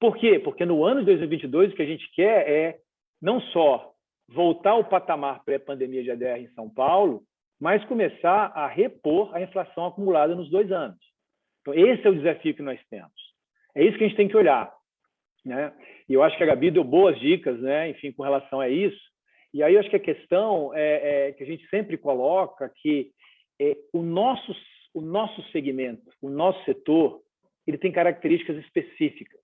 Por quê? Porque no ano de 2022 o que a gente quer é não só voltar ao patamar pré-pandemia de ADR em São Paulo, mas começar a repor a inflação acumulada nos 2 anos. Então, esse é o desafio que nós temos. É isso que a gente tem que olhar, né? E eu acho que a Gabi deu boas dicas, né? Enfim, com relação a isso. E aí eu acho que a questão é que a gente sempre coloca que o nosso segmento, o nosso setor, ele tem características específicas,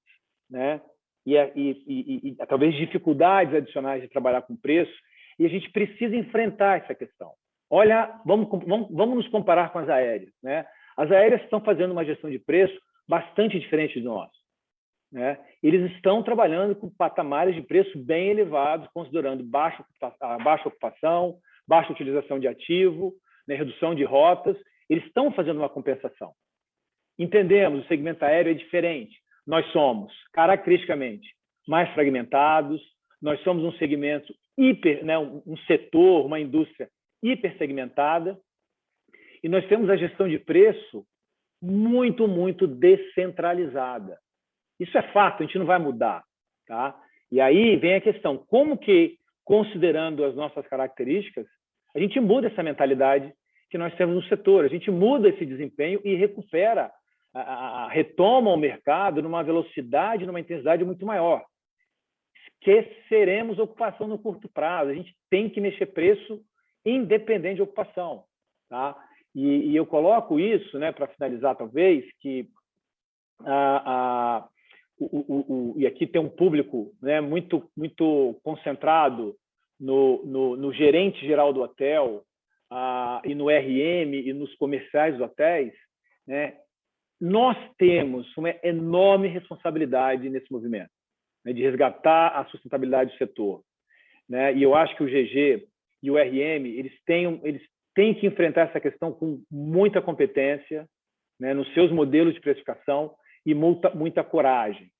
né? e talvez dificuldades adicionais de trabalhar com preço, e a gente precisa enfrentar essa questão. Olha, vamos nos comparar com as aéreas, né? As aéreas estão fazendo uma gestão de preço bastante diferente do nosso, né? Eles estão trabalhando com patamares de preço bem elevados, considerando baixa ocupação, baixa utilização de ativo, né, redução de rotas. Eles estão fazendo uma compensação. Entendemos, o segmento aéreo é diferente. Nós somos, caracteristicamente, mais fragmentados, nós somos um segmento né, um setor, uma indústria hipersegmentada, e nós temos a gestão de preço muito, muito descentralizada. Isso é fato, a gente não vai mudar, tá? E aí vem a questão, como que, considerando as nossas características, a gente muda essa mentalidade que nós temos no setor, a gente muda esse desempenho e recupera, retoma o mercado numa velocidade, numa intensidade muito maior. Esqueceremos ocupação no curto prazo, a gente tem que mexer preço independente de ocupação, tá? E eu coloco isso, né, para finalizar, talvez, que e aqui tem um público, né, muito concentrado no gerente geral do hotel, e no RM e nos comerciais dos hotéis, né? Nós temos uma enorme responsabilidade nesse movimento, né, de resgatar a sustentabilidade do setor, né? E eu acho que o GG e o RM eles têm que enfrentar essa questão com muita competência, né, nos seus modelos de precificação e muita coragem.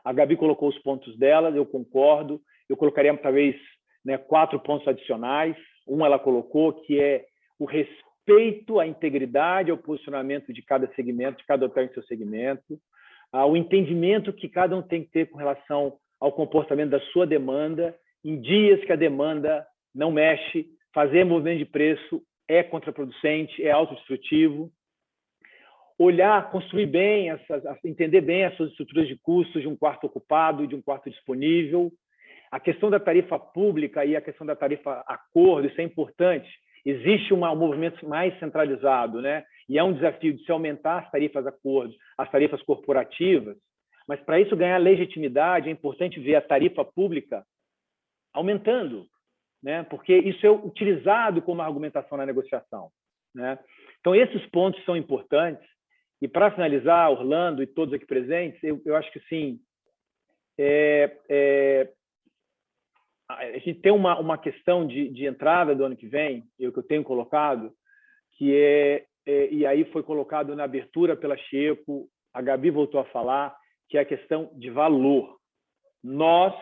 A Gabi colocou os pontos dela, eu concordo. Eu colocaria talvez, né, 4 pontos adicionais. Ela colocou que é o respeito à integridade, ao posicionamento de cada segmento, de cada hotel em seu segmento, o entendimento que cada um tem que ter com relação ao comportamento da sua demanda, em dias que a demanda não mexe, fazer movimento de preço é contraproducente, é autodestrutivo. Olhar, construir bem, entender bem as suas estruturas de custos de um quarto ocupado e de um quarto disponível. A questão da tarifa pública e a questão da tarifa acordo, isso é importante. Existe um movimento mais centralizado, né? E é um desafio de se aumentar as tarifas acordos, as tarifas corporativas, mas para isso ganhar legitimidade é importante ver a tarifa pública aumentando, né? Porque isso é utilizado como argumentação na negociação, né? Então, esses pontos são importantes. E, para finalizar, Orlando e todos aqui presentes, eu acho que, sim, a gente tem uma questão de entrada do ano que vem, que eu tenho colocado, que e aí foi colocado na abertura pela Chieco, a Gabi voltou a falar, que é a questão de valor. Nós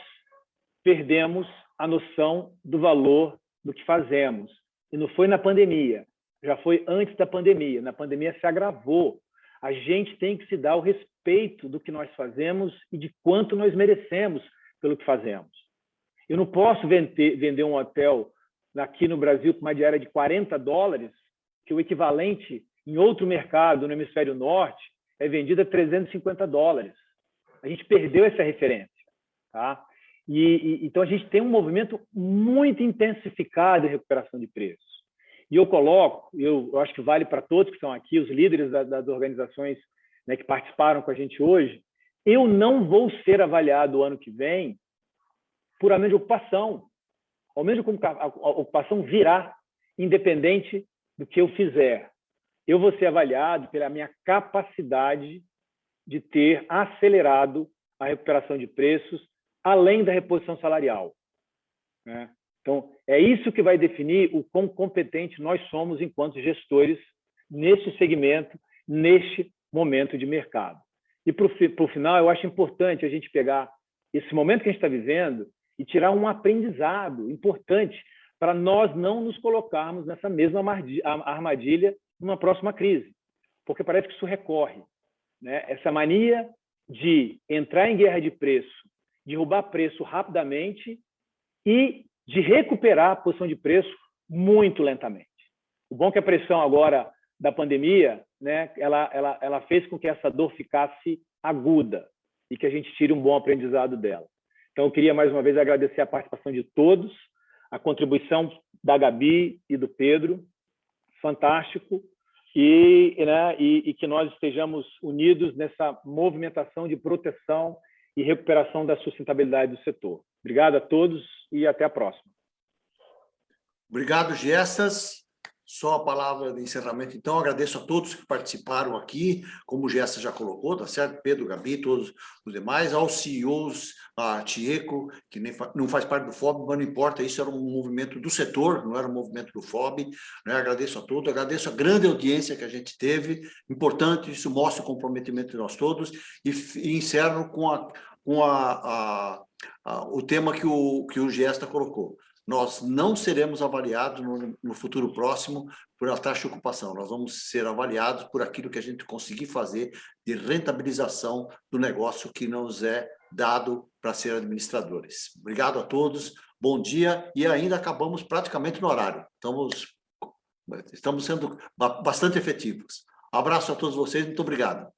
perdemos a noção do valor do que fazemos. E não foi na pandemia, já foi antes da pandemia. Na pandemia se agravou. A gente tem que se dar o respeito do que nós fazemos e de quanto nós merecemos pelo que fazemos. Eu não posso vender um hotel aqui no Brasil com uma diária de $40, que o equivalente em outro mercado no hemisfério norte é vendido a $350. A gente perdeu essa referência, tá? Então a gente tem um movimento muito intensificado de recuperação de preços. E eu coloco, eu acho que vale para todos que estão aqui, os líderes das organizações, né, que participaram com a gente hoje, eu não vou ser avaliado ano que vem por aumento de ocupação. O aumento de ocupação virá, independente do que eu fizer. Eu vou ser avaliado pela minha capacidade de ter acelerado a recuperação de preços, além da reposição salarial, né? Então, é isso que vai definir o quão competente nós somos enquanto gestores neste segmento, neste momento de mercado. E, para o final, eu acho importante a gente pegar esse momento que a gente está vivendo e tirar um aprendizado importante para nós não nos colocarmos nessa mesma armadilha numa próxima crise, porque parece que isso recorre, né? Essa mania de entrar em guerra de preço, derrubar preço rapidamente e de recuperar a posição de preço muito lentamente. O bom é que a pressão agora da pandemia, né, ela fez com que essa dor ficasse aguda e que a gente tire um bom aprendizado dela. Então, eu queria mais uma vez agradecer a participação de todos, a contribuição da Gabi e do Pedro, fantástico, e que nós estejamos unidos nessa movimentação de proteção e recuperação da sustentabilidade do setor. Obrigado a todos e até a próxima. Obrigado, Gestas. Só a palavra de encerramento, então. Agradeço a todos que participaram aqui, como o Gestas já colocou, tá certo? Pedro, Gabi, todos os demais, aos CEOs, a Tieco, que não faz parte do FOB, mas não importa, isso era um movimento do setor, não era um movimento do FOB, né? Agradeço a todos, agradeço a grande audiência que a gente teve, importante, isso mostra o comprometimento de nós todos, e encerro com o tema que o Gesta colocou. Nós não seremos avaliados no futuro próximo por a taxa de ocupação, nós vamos ser avaliados por aquilo que a gente conseguir fazer de rentabilização do negócio que nos é dado para ser administradores. Obrigado a todos, bom dia, e ainda acabamos praticamente no horário, estamos sendo bastante efetivos. Abraço a todos vocês, muito obrigado.